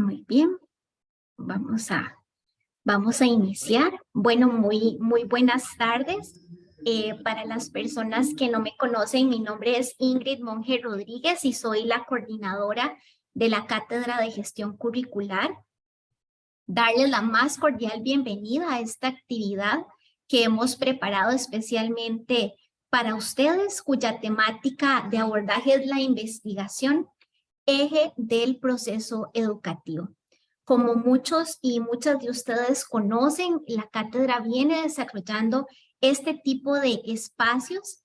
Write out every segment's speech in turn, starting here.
Muy bien, vamos a iniciar. Bueno, muy buenas tardes. Para las personas que no me conocen, mi nombre es Ingrid Monge Rodríguez y soy la coordinadora de la Cátedra de Gestión Curricular. Darles la más cordial bienvenida a esta actividad que hemos preparado especialmente para ustedes, cuya temática de abordaje es la investigación, eje del proceso educativo. Como muchos y muchas de ustedes conocen, la cátedra viene desarrollando este tipo de espacios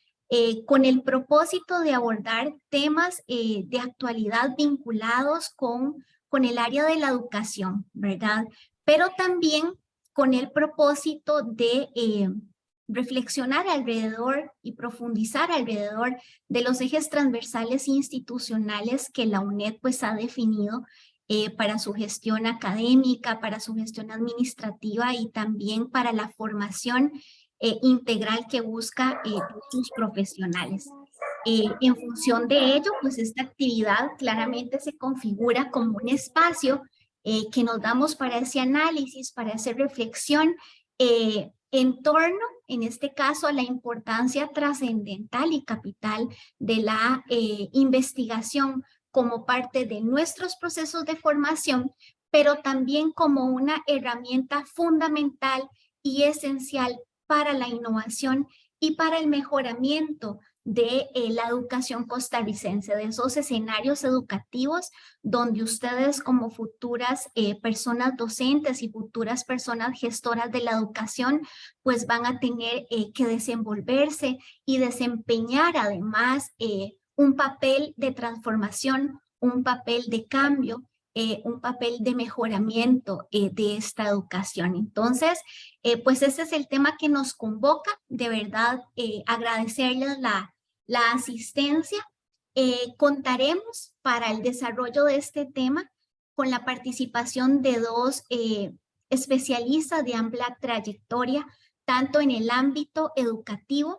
con el propósito de abordar temas de actualidad vinculados con el área de la educación, ¿verdad? Pero también con el propósito de reflexionar alrededor y profundizar alrededor de los ejes transversales institucionales que la UNED pues ha definido para su gestión académica, para su gestión administrativa y también para la formación integral que busca sus profesionales. En función de ello, pues esta actividad claramente se configura como un espacio que nos damos para ese análisis, para hacer reflexión en torno, en este caso, a la importancia trascendental y capital de la investigación como parte de nuestros procesos de formación, pero también como una herramienta fundamental y esencial para la innovación y para el mejoramiento de la educación costarricense, de esos escenarios educativos donde ustedes como futuras personas docentes y futuras personas gestoras de la educación, pues van a tener que desenvolverse y desempeñar además un papel de transformación, un papel de cambio, un papel de mejoramiento de esta educación. Entonces, pues ese es el tema que nos convoca. De verdad, agradecerles la asistencia. Contaremos para el desarrollo de este tema con la participación de dos especialistas de amplia trayectoria, tanto en el ámbito educativo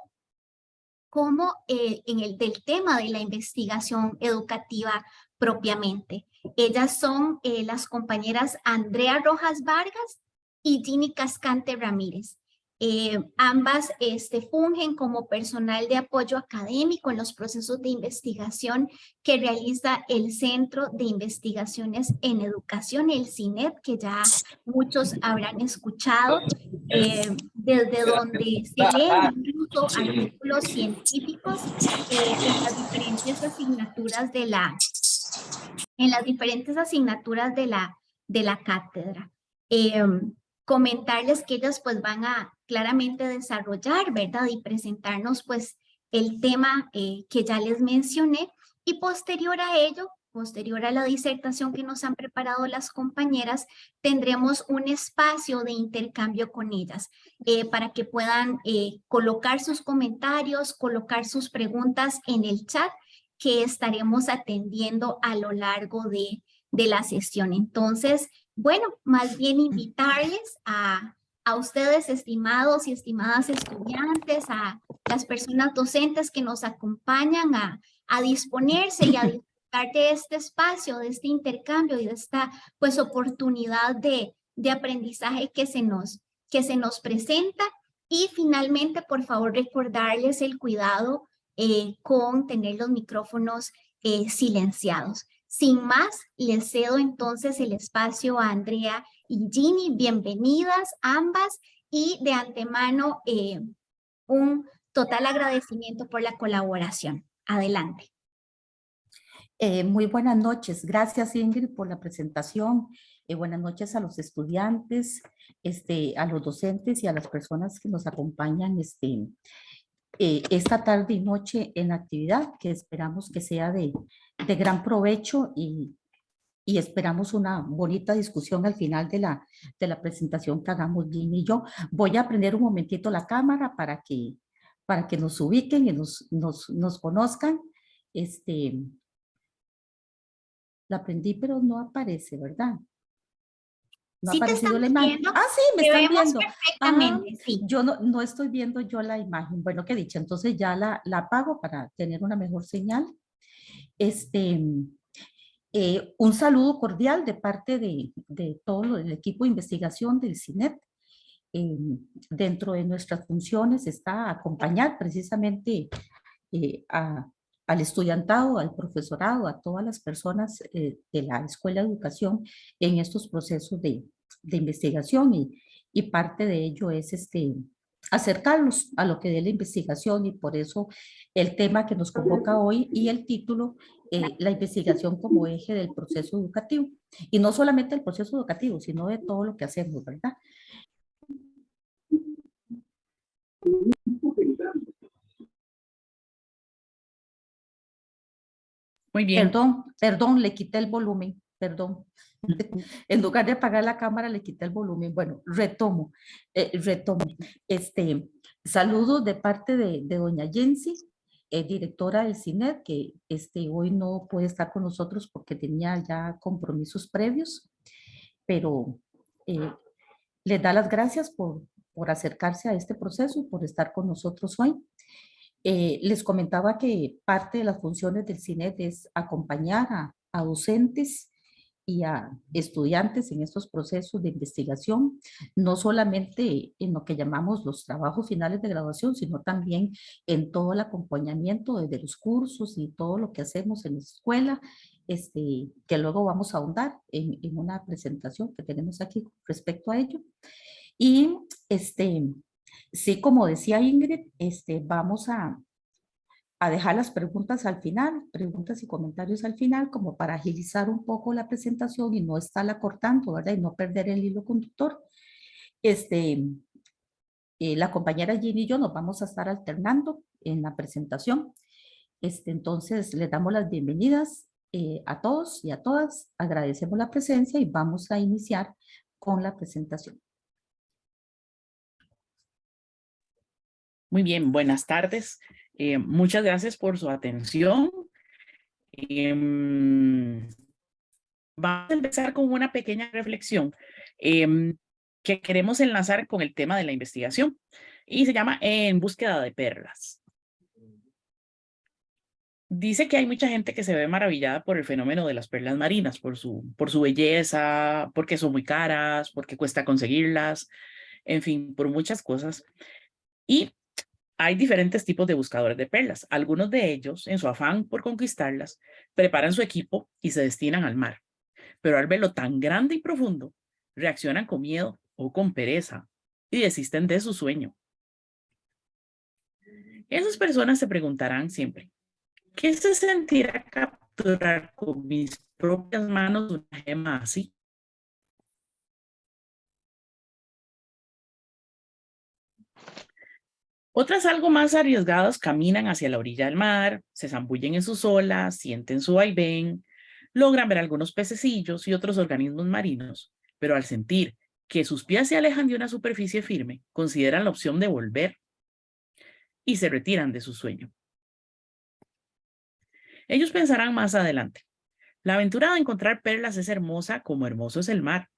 como en el del tema de la investigación educativa propiamente. Ellas son las compañeras Andrea Rojas Vargas y Ginny Cascante Ramírez. Ambas fungen como personal de apoyo académico en los procesos de investigación que realiza el Centro de Investigaciones en Educación, el CINED, que ya muchos habrán escuchado, desde donde se leen incluso artículos científicos en las diferentes asignaturas de la cátedra. Comentarles que ellos pues van a claramente desarrollar, ¿verdad? Y presentarnos pues el tema que ya les mencioné, y posterior a ello, posterior a la disertación que nos han preparado las compañeras, tendremos un espacio de intercambio con ellas para que puedan colocar sus comentarios, colocar sus preguntas en el chat que estaremos atendiendo a lo largo de la sesión. Entonces, bueno, más bien invitarles a ustedes, estimados y estimadas estudiantes, a las personas docentes que nos acompañan a disponerse y a disfrutar de este espacio, de este intercambio y de esta pues oportunidad de aprendizaje que se nos presenta. Y finalmente, por favor, recordarles el cuidado con tener los micrófonos silenciados. Sin más, les cedo entonces el espacio a Andrea y Ginny. Bienvenidas ambas y de antemano un total agradecimiento por la colaboración. Adelante. Muy buenas noches. Gracias, Ingrid, por la presentación. Buenas noches a los estudiantes, a los docentes y a las personas que nos acompañan esta tarde y noche en la actividad, que esperamos que sea de gran provecho y esperamos una bonita discusión al final de la presentación que hagamos Jimmy y yo. Voy a prender un momentito la cámara para que nos ubiquen y nos conozcan. La prendí, pero no aparece, ¿verdad? No ha Sí, aparecido la imagen. viendo, Sí, me están viendo. Perfectamente, sí. Yo no estoy viendo yo la imagen. Bueno, qué dicha. Entonces ya la apago para tener una mejor señal. Un saludo cordial de parte de todo el equipo de investigación del CINET. Eh, Dentro de nuestras funciones está acompañar precisamente al estudiantado, al profesorado, a todas las personas de la Escuela de Educación en estos procesos de investigación y parte de ello es acercarlos a lo que dé la investigación y por eso el tema que nos convoca hoy y el título, la investigación como eje del proceso educativo. Y no solamente el proceso educativo, sino de todo lo que hacemos, ¿verdad? Muy bien. Perdón, le quité el volumen, perdón. En lugar de apagar la cámara, le quité el volumen. Bueno, retomo. Saludos de parte de doña Jensi, directora del CINET, que hoy no puede estar con nosotros porque tenía ya compromisos previos, pero les da las gracias por acercarse a este proceso y por estar con nosotros hoy. Les comentaba que parte de las funciones del CINET es acompañar a docentes y a estudiantes en estos procesos de investigación, no solamente en lo que llamamos los trabajos finales de graduación, sino también en todo el acompañamiento desde los cursos y todo lo que hacemos en la escuela, que luego vamos a ahondar en una presentación que tenemos aquí respecto a ello. Y sí, como decía Ingrid, vamos a dejar las preguntas al final, preguntas y comentarios al final, como para agilizar un poco la presentación y no estarla cortando, ¿verdad? Y no perder el hilo conductor. La compañera Ginny y yo nos vamos a estar alternando en la presentación. Entonces, les damos las bienvenidas a todos y a todas. Agradecemos la presencia y vamos a iniciar con la presentación. Muy bien, buenas tardes. Muchas gracias por su atención. Vamos a empezar con una pequeña reflexión que queremos enlazar con el tema de la investigación y se llama En búsqueda de perlas. Dice que hay mucha gente que se ve maravillada por el fenómeno de las perlas marinas, por su belleza, porque son muy caras, porque cuesta conseguirlas, en fin, por muchas cosas. Y hay diferentes tipos de buscadores de perlas. Algunos de ellos, en su afán por conquistarlas, preparan su equipo y se destinan al mar. Pero al verlo tan grande y profundo, reaccionan con miedo o con pereza y desisten de su sueño. Esas personas se preguntarán siempre, ¿qué se sentirá capturar con mis propias manos una gema así? Otras algo más arriesgadas caminan hacia la orilla del mar, se zambullen en sus olas, sienten su vaivén, logran ver algunos pececillos y otros organismos marinos, pero al sentir que sus pies se alejan de una superficie firme, consideran la opción de volver y se retiran de su sueño. Ellos pensarán más adelante, la aventura de encontrar perlas es hermosa como hermoso es el mar,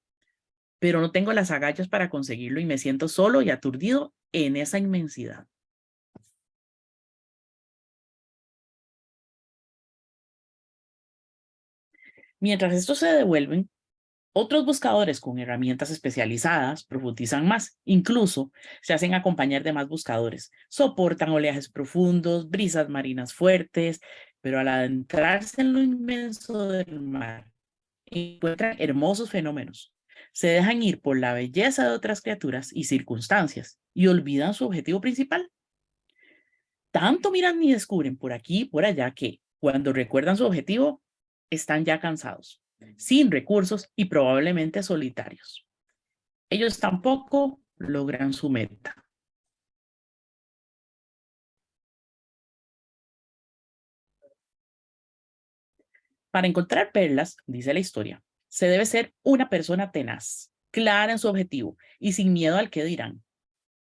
pero no tengo las agallas para conseguirlo y me siento solo y aturdido en esa inmensidad. Mientras estos se devuelven, otros buscadores con herramientas especializadas profundizan más, incluso se hacen acompañar de más buscadores, soportan oleajes profundos, brisas marinas fuertes, pero al adentrarse en lo inmenso del mar, encuentran hermosos fenómenos. Se dejan ir por la belleza de otras criaturas y circunstancias y olvidan su objetivo principal. Tanto miran y descubren por aquí y por allá que, cuando recuerdan su objetivo, están ya cansados, sin recursos y probablemente solitarios. Ellos tampoco logran su meta. Para encontrar perlas, dice la historia, se debe ser una persona tenaz, clara en su objetivo y sin miedo al que dirán,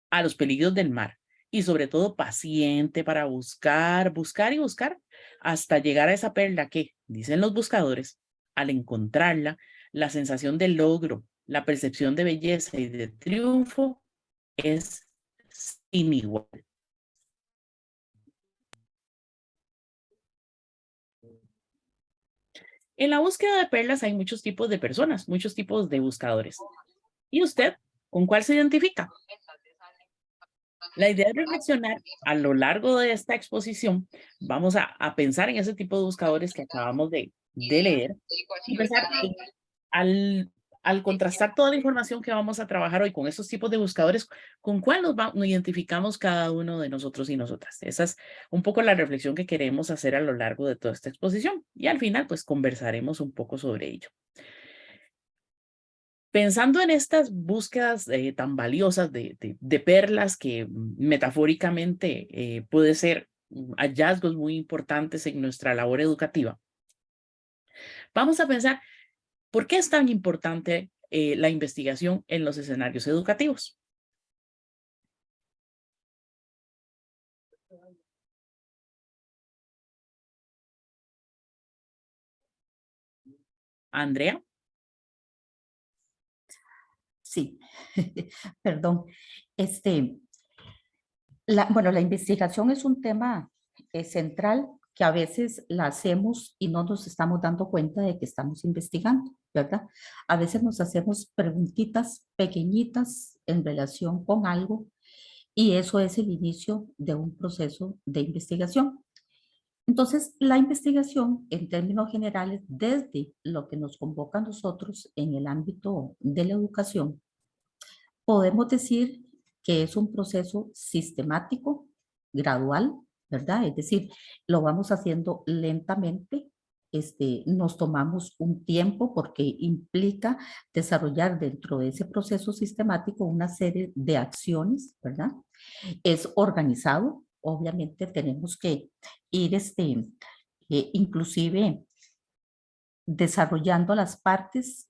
a los peligros del mar y sobre todo paciente para buscar, buscar y buscar hasta llegar a esa perla que, dicen los buscadores, al encontrarla, la sensación de logro, la percepción de belleza y de triunfo es sin igual. En la búsqueda de perlas hay muchos tipos de personas, muchos tipos de buscadores. ¿Y usted con cuál se identifica? La idea es reflexionar a lo largo de esta exposición. Vamos a pensar en ese tipo de buscadores que acabamos de leer y pensar en, al contrastar toda la información que vamos a trabajar hoy con esos tipos de buscadores, ¿con cuál nos identificamos cada uno de nosotros y nosotras? Esa es un poco la reflexión que queremos hacer a lo largo de toda esta exposición y al final pues conversaremos un poco sobre ello. Pensando en estas búsquedas tan valiosas de perlas que metafóricamente puede ser hallazgos muy importantes en nuestra labor educativa, vamos a pensar por qué es tan importante la investigación en los escenarios educativos. Andrea. Sí, perdón. Bueno, la investigación es un tema central que a veces la hacemos y no nos estamos dando cuenta de que estamos investigando, ¿verdad? A veces nos hacemos preguntitas pequeñitas en relación con algo y eso es el inicio de un proceso de investigación. Entonces, la investigación, en términos generales, desde lo que nos convoca a nosotros en el ámbito de la educación, podemos decir que es un proceso sistemático, gradual, ¿verdad? Es decir, lo vamos haciendo lentamente, nos tomamos un tiempo porque implica desarrollar dentro de ese proceso sistemático una serie de acciones, ¿verdad? Es organizado, obviamente tenemos que ir, inclusive desarrollando las partes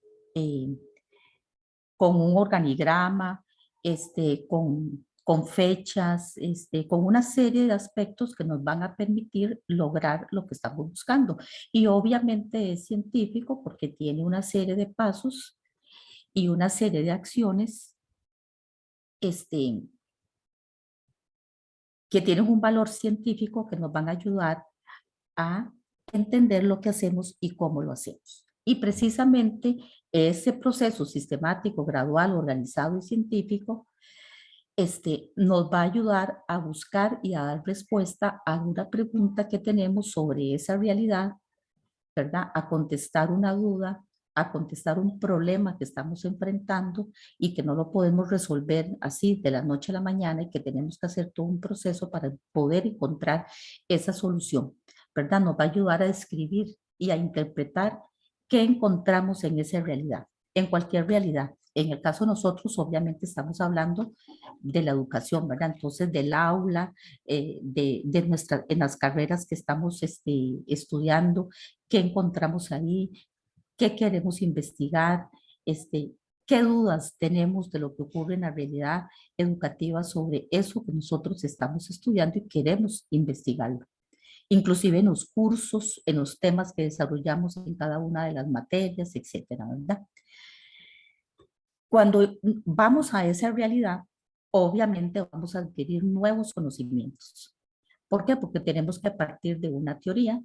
con un organigrama, con fechas, con una serie de aspectos que nos van a permitir lograr lo que estamos buscando. Y obviamente es científico porque tiene una serie de pasos y una serie de acciones que tienen un valor científico que nos van a ayudar a entender lo que hacemos y cómo lo hacemos. Y precisamente ese proceso sistemático, gradual, organizado y científico nos va a ayudar a buscar y a dar respuesta a una pregunta que tenemos sobre esa realidad, ¿verdad? A contestar una duda, a contestar un problema que estamos enfrentando y que no lo podemos resolver así de la noche a la mañana y que tenemos que hacer todo un proceso para poder encontrar esa solución, ¿verdad? Nos va a ayudar a describir y a interpretar qué encontramos en esa realidad, en cualquier realidad. En el caso de nosotros, obviamente estamos hablando de la educación, ¿verdad? Entonces, del aula, en las carreras que estamos estudiando, qué encontramos ahí, qué queremos investigar, qué dudas tenemos de lo que ocurre en la realidad educativa sobre eso que nosotros estamos estudiando y queremos investigarlo. Inclusive en los cursos, en los temas que desarrollamos en cada una de las materias, etcétera, ¿verdad? Cuando vamos a esa realidad, obviamente vamos a adquirir nuevos conocimientos. ¿Por qué? Porque tenemos que partir de una teoría.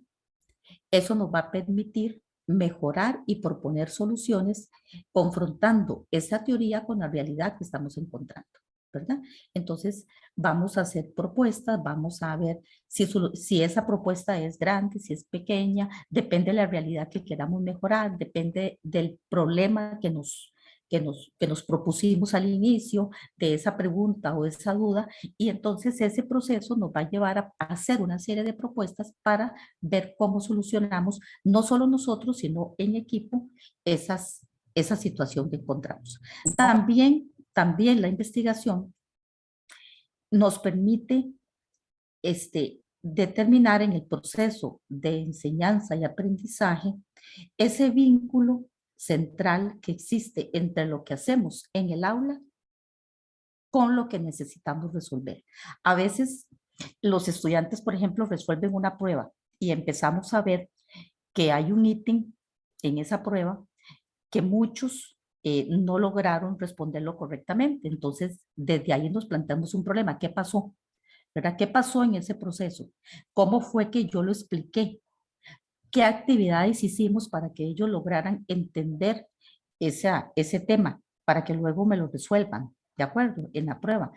Eso nos va a permitir mejorar y proponer soluciones confrontando esa teoría con la realidad que estamos encontrando, ¿verdad? Entonces, vamos a hacer propuestas, vamos a ver si esa propuesta es grande, si es pequeña, depende de la realidad que queramos mejorar, depende del problema que nos propusimos al inicio de esa pregunta o esa duda, y entonces ese proceso nos va a llevar a hacer una serie de propuestas para ver cómo solucionamos, no solo nosotros, sino en equipo, esa situación que encontramos. También la investigación nos permite determinar en el proceso de enseñanza y aprendizaje ese vínculo central que existe entre lo que hacemos en el aula con lo que necesitamos resolver. A veces los estudiantes, por ejemplo, resuelven una prueba y empezamos a ver que hay un ítem en esa prueba que muchos no lograron responderlo correctamente. Entonces, desde ahí nos planteamos un problema. ¿Qué pasó? ¿Verdad? ¿Qué pasó en ese proceso? ¿Cómo fue que yo lo expliqué? qué actividades hicimos para que ellos lograran entender ese tema, para que luego me lo resuelvan, ¿de acuerdo? En la prueba.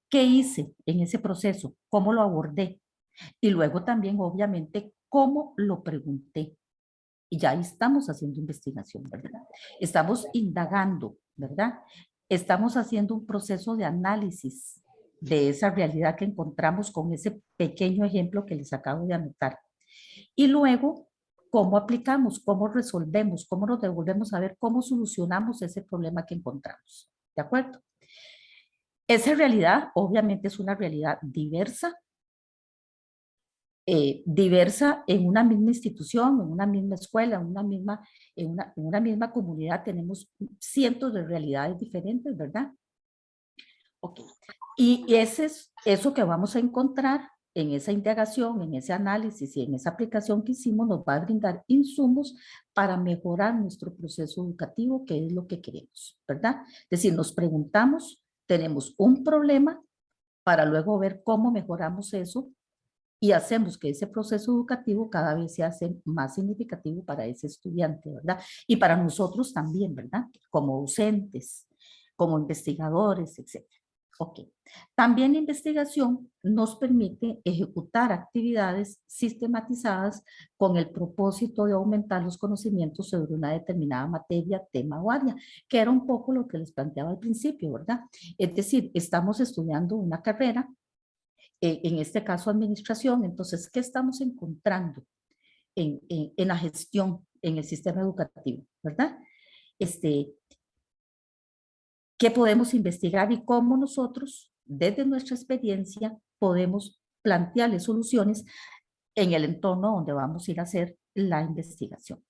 ¿Qué hice en ese proceso? ¿Cómo lo abordé? Y luego también, obviamente, cómo lo pregunté. Y ya ahí estamos haciendo investigación, ¿verdad? Estamos indagando, ¿verdad? Estamos haciendo un proceso de análisis de esa realidad que encontramos con ese pequeño ejemplo que les acabo de anotar. Y luego, ¿cómo aplicamos? ¿Cómo resolvemos? ¿Cómo nos devolvemos a ver cómo solucionamos ese problema que encontramos? ¿De acuerdo? Esa realidad, obviamente, es una realidad diversa, diversa en una misma institución, en una misma escuela, en una misma comunidad. Tenemos cientos de realidades diferentes, ¿verdad? Ok. Y ese es eso que vamos a encontrar en esa indagación, en ese análisis y en esa aplicación que hicimos, nos va a brindar insumos para mejorar nuestro proceso educativo, que es lo que queremos, ¿verdad? Es decir, nos preguntamos, tenemos un problema para luego ver cómo mejoramos eso y hacemos que ese proceso educativo cada vez se hace más significativo para ese estudiante, ¿verdad? Y para nosotros también, ¿verdad? Como docentes, como investigadores, etc. Ok. También la investigación nos permite ejecutar actividades sistematizadas con el propósito de aumentar los conocimientos sobre una determinada materia, tema o área, que era un poco lo que les planteaba al principio, ¿verdad? Es decir, estamos estudiando una carrera, en este caso administración, entonces, ¿qué estamos encontrando en la gestión, en el sistema educativo, ¿verdad? ¿Qué podemos investigar y cómo nosotros, desde nuestra experiencia, podemos plantearle soluciones en el entorno donde vamos a ir a hacer la investigación?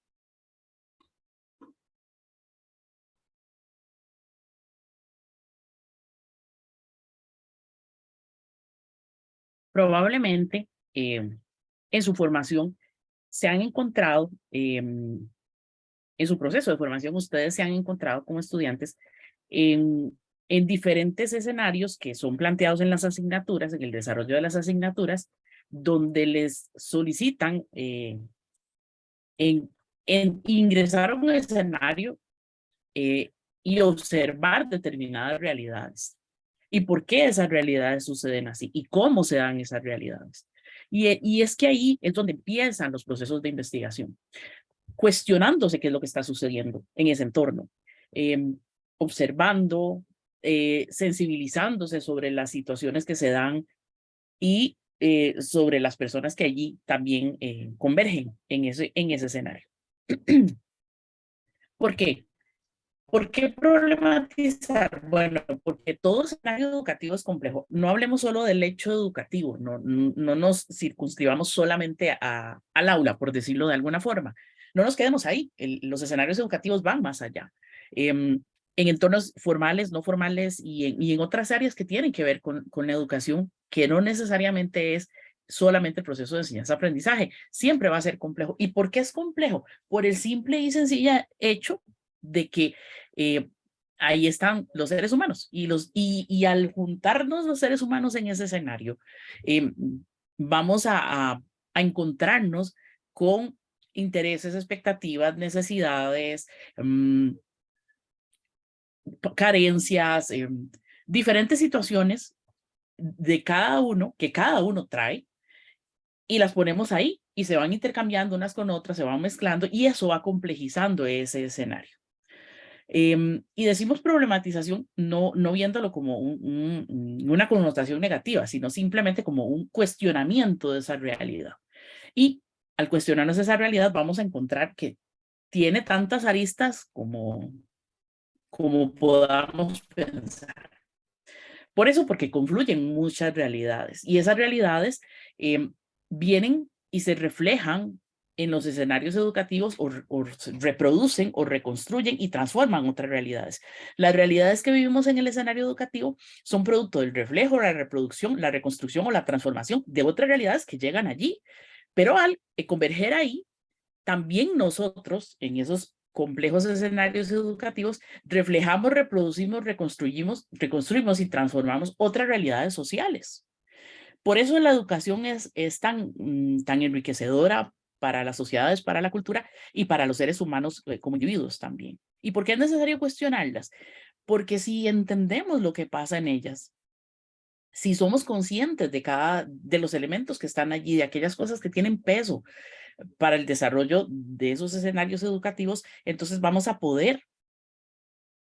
Probablemente en su formación se han encontrado, en su proceso de formación, ustedes se han encontrado como estudiantes en diferentes escenarios que son planteados en las asignaturas, en el desarrollo de las asignaturas, donde les solicitan en ingresar a un escenario y observar determinadas realidades. ¿Y por qué esas realidades suceden así? ¿Y cómo se dan esas realidades? Y es que ahí es donde empiezan los procesos de investigación, cuestionándose qué es lo que está sucediendo en ese entorno, observando, sensibilizándose sobre las situaciones que se dan y sobre las personas que allí también convergen en ese escenario. ¿Por qué? ¿Por qué problematizar? Bueno, porque todo escenario educativo es complejo. No hablemos solo del hecho educativo, no nos circunscribamos solamente al aula, por decirlo de alguna forma. No nos quedemos ahí. Los escenarios educativos van más allá. En entornos formales, no formales y en otras áreas que tienen que ver con la educación, que no necesariamente es solamente el proceso de enseñanza-aprendizaje. Siempre va a ser complejo. ¿Y por qué es complejo? Por el simple y sencillo hecho de que ahí están los seres humanos y al juntarnos los seres humanos en ese escenario, vamos a encontrarnos con intereses, expectativas, necesidades, carencias, diferentes situaciones de cada uno, que cada uno trae, y las ponemos ahí y se van intercambiando unas con otras, se van mezclando y eso va complejizando ese escenario. Y decimos problematización no viéndolo como una connotación negativa, sino simplemente como un cuestionamiento de esa realidad. Y al cuestionarnos esa realidad vamos a encontrar que tiene tantas aristas como podamos pensar. Por eso, porque confluyen muchas realidades y esas realidades vienen y se reflejan en los escenarios educativos o reproducen o reconstruyen y transforman otras realidades. Las realidades que vivimos en el escenario educativo son producto del reflejo, la reproducción, la reconstrucción o la transformación de otras realidades que llegan allí. Pero al converger ahí, también nosotros en esos complejos escenarios educativos reflejamos, reproducimos, reconstruimos y transformamos otras realidades sociales. Por eso la educación es tan enriquecedora para las sociedades, para la cultura y para los seres humanos como individuos también. ¿Y por qué es necesario cuestionarlas? Porque si entendemos lo que pasa en ellas, si somos conscientes de los elementos que están allí, de aquellas cosas que tienen peso para el desarrollo de esos escenarios educativos, entonces vamos a poder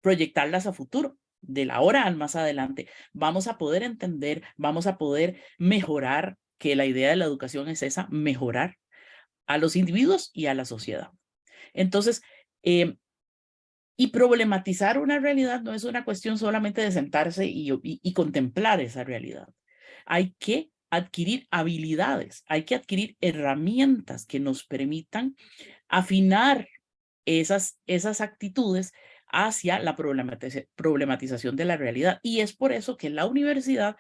proyectarlas a futuro, de la hora al más adelante. Vamos a poder entender, vamos a poder mejorar, que la idea de la educación es esa, mejorar a los individuos y a la sociedad. Entonces, y problematizar una realidad no es una cuestión solamente de sentarse y contemplar esa realidad. Hay que adquirir habilidades, hay que adquirir herramientas que nos permitan afinar esas actitudes hacia la problematización de la realidad. Y es por eso que la universidad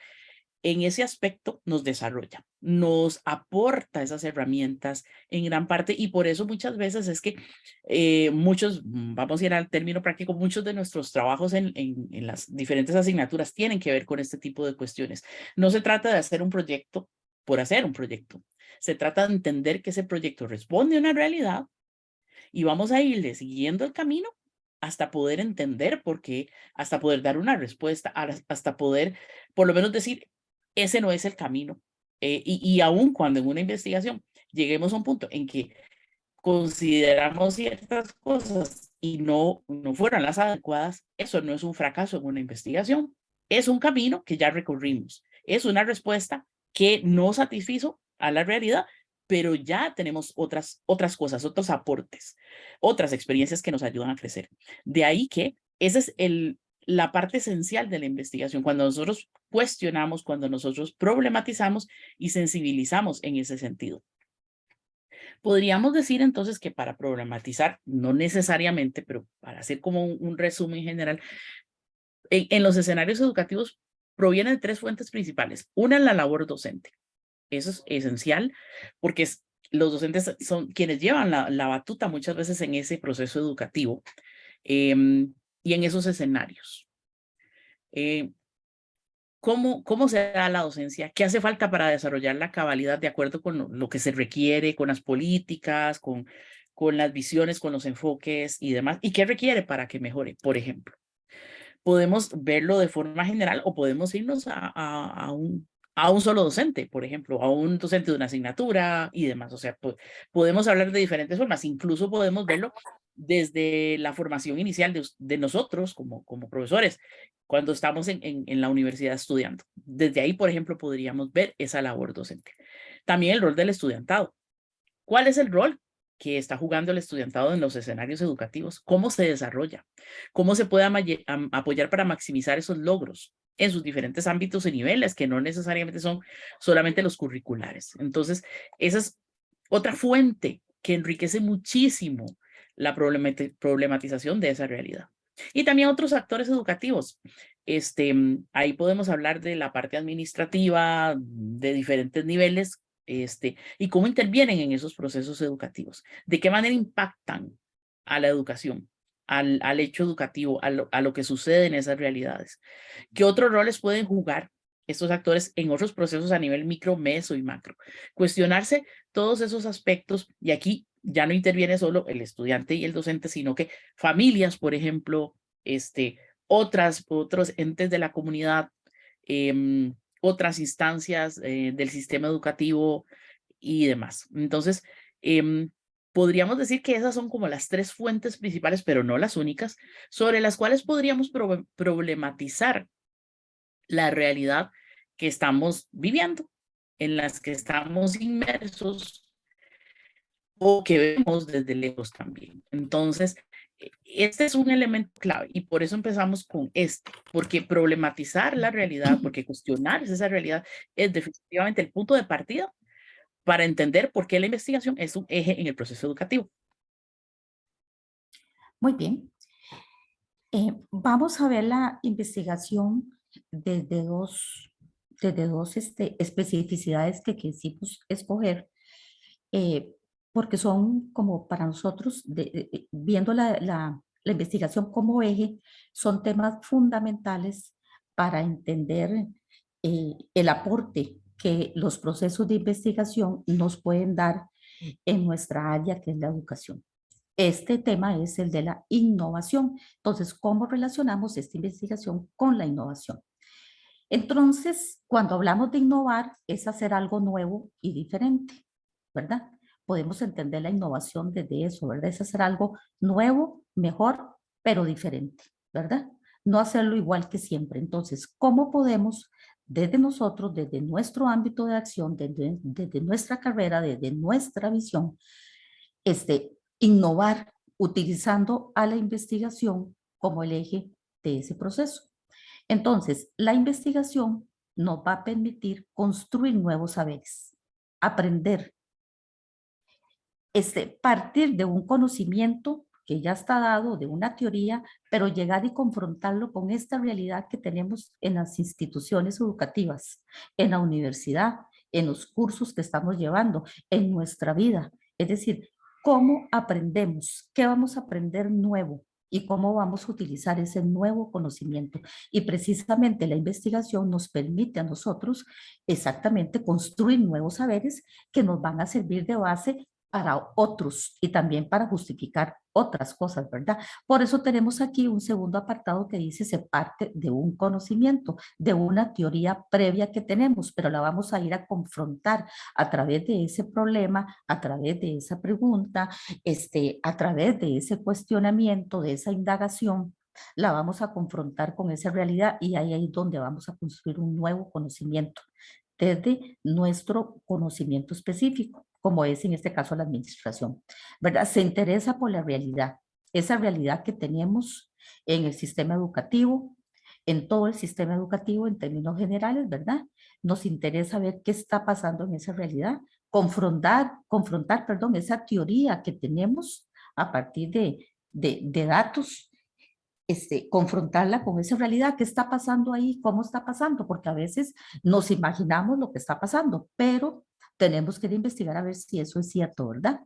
en ese aspecto nos desarrolla, nos aporta esas herramientas en gran parte y por eso muchas veces es que vamos a ir al término práctico, muchos de nuestros trabajos en las diferentes asignaturas tienen que ver con este tipo de cuestiones. No se trata de hacer un proyecto por hacer un proyecto, se trata de entender que ese proyecto responde a una realidad y vamos a irle siguiendo el camino hasta poder entender por qué, hasta poder dar una respuesta, hasta poder por lo menos decir, ese no es el camino. Y aun cuando en una investigación lleguemos a un punto en que consideramos ciertas cosas y no fueron las adecuadas, eso no es un fracaso en una investigación, es un camino que ya recorrimos, es una respuesta que no satisfizo a la realidad, pero ya tenemos otras cosas, otros aportes, otras experiencias que nos ayudan a crecer. De ahí que esa es la parte esencial de la investigación, cuando nosotros cuestionamos, cuando nosotros problematizamos y sensibilizamos en ese sentido. Podríamos decir entonces que para problematizar, no necesariamente, pero para hacer como un resumen general, en los escenarios educativos provienen de tres fuentes principales. Una es la labor docente. Eso es esencial porque los docentes son quienes llevan la batuta muchas veces en ese proceso educativo y en esos escenarios. ¿Cómo se da la docencia? ¿Qué hace falta para desarrollar la cabalidad de acuerdo con lo que se requiere, con las políticas, con las visiones, con los enfoques y demás? ¿Y qué requiere para que mejore? Por ejemplo, podemos verlo de forma general o podemos irnos a un solo docente, por ejemplo, a un docente de una asignatura y demás. O sea, podemos hablar de diferentes formas. Incluso podemos verlo desde la formación inicial de nosotros como profesores, cuando estamos en la universidad estudiando. Desde ahí, por ejemplo, podríamos ver esa labor docente. También el rol del estudiantado. ¿Cuál es el rol que está jugando el estudiantado en los escenarios educativos? ¿Cómo se desarrolla? ¿Cómo se puede apoyar para maximizar esos logros en sus diferentes ámbitos y niveles, que no necesariamente son solamente los curriculares? Entonces, esa es otra fuente que enriquece muchísimo la problematización de esa realidad. Y también otros actores educativos. Ahí podemos hablar de la parte administrativa de diferentes niveles, y cómo intervienen en esos procesos educativos, de qué manera impactan a la educación, al hecho educativo, a lo que sucede en esas realidades. ¿Qué otros roles pueden jugar estos actores en otros procesos a nivel micro, meso y macro? Cuestionarse todos esos aspectos, y aquí ya no interviene solo el estudiante y el docente, sino que familias, por ejemplo, otros entes de la comunidad, otras instancias del sistema educativo y demás. Entonces, podríamos decir que esas son como las tres fuentes principales, pero no las únicas, sobre las cuales podríamos problematizar la realidad que estamos viviendo, en las que estamos inmersos o que vemos desde lejos también. Entonces, este es un elemento clave y por eso empezamos con porque problematizar la realidad, porque cuestionar esa realidad es definitivamente el punto de partida para entender por qué la investigación es un eje en el proceso educativo. Muy bien. Vamos a ver la investigación desde dos especificidades que quisimos escoger, porque son como para nosotros, viendo la investigación como eje, son temas fundamentales para entender el aporte que los procesos de investigación nos pueden dar en nuestra área que es la educación. Este tema es el de la innovación. Entonces, ¿cómo relacionamos esta investigación con la innovación? Entonces, cuando hablamos de innovar, es hacer algo nuevo y diferente, ¿verdad? Podemos entender la innovación desde eso, ¿verdad? Es hacer algo nuevo, mejor, pero diferente, ¿verdad? No hacerlo igual que siempre. Entonces, ¿cómo podemos desde nosotros, desde nuestro ámbito de acción, desde nuestra carrera, desde nuestra visión, innovar utilizando a la investigación como el eje de ese proceso? Entonces, la investigación nos va a permitir construir nuevos saberes, aprender, partir de un conocimiento que ya está dado, de una teoría, pero llegar y confrontarlo con esta realidad que tenemos en las instituciones educativas, en la universidad, en los cursos que estamos llevando, en nuestra vida. Es decir, ¿cómo aprendemos? ¿Qué vamos a aprender nuevo? Y cómo vamos a utilizar ese nuevo conocimiento. Y precisamente la investigación nos permite a nosotros exactamente construir nuevos saberes que nos van a servir de base para otros y también para justificar otras cosas, ¿verdad? Por eso tenemos aquí un segundo apartado que dice se parte de un conocimiento, de una teoría previa que tenemos, pero la vamos a ir a confrontar a través de ese problema, a través de esa pregunta, a través de ese cuestionamiento, de esa indagación, la vamos a confrontar con esa realidad y ahí es donde vamos a construir un nuevo conocimiento desde nuestro conocimiento específico, como es en este caso la administración, ¿verdad? Se interesa por la realidad, esa realidad que tenemos en el sistema educativo, en todo el sistema educativo en términos generales, ¿verdad? Nos interesa ver qué está pasando en esa realidad, confrontar, perdón, esa teoría que tenemos a partir de datos, confrontarla con esa realidad, qué está pasando ahí, cómo está pasando, porque a veces nos imaginamos lo que está pasando, pero tenemos que investigar a ver si eso es cierto, ¿verdad?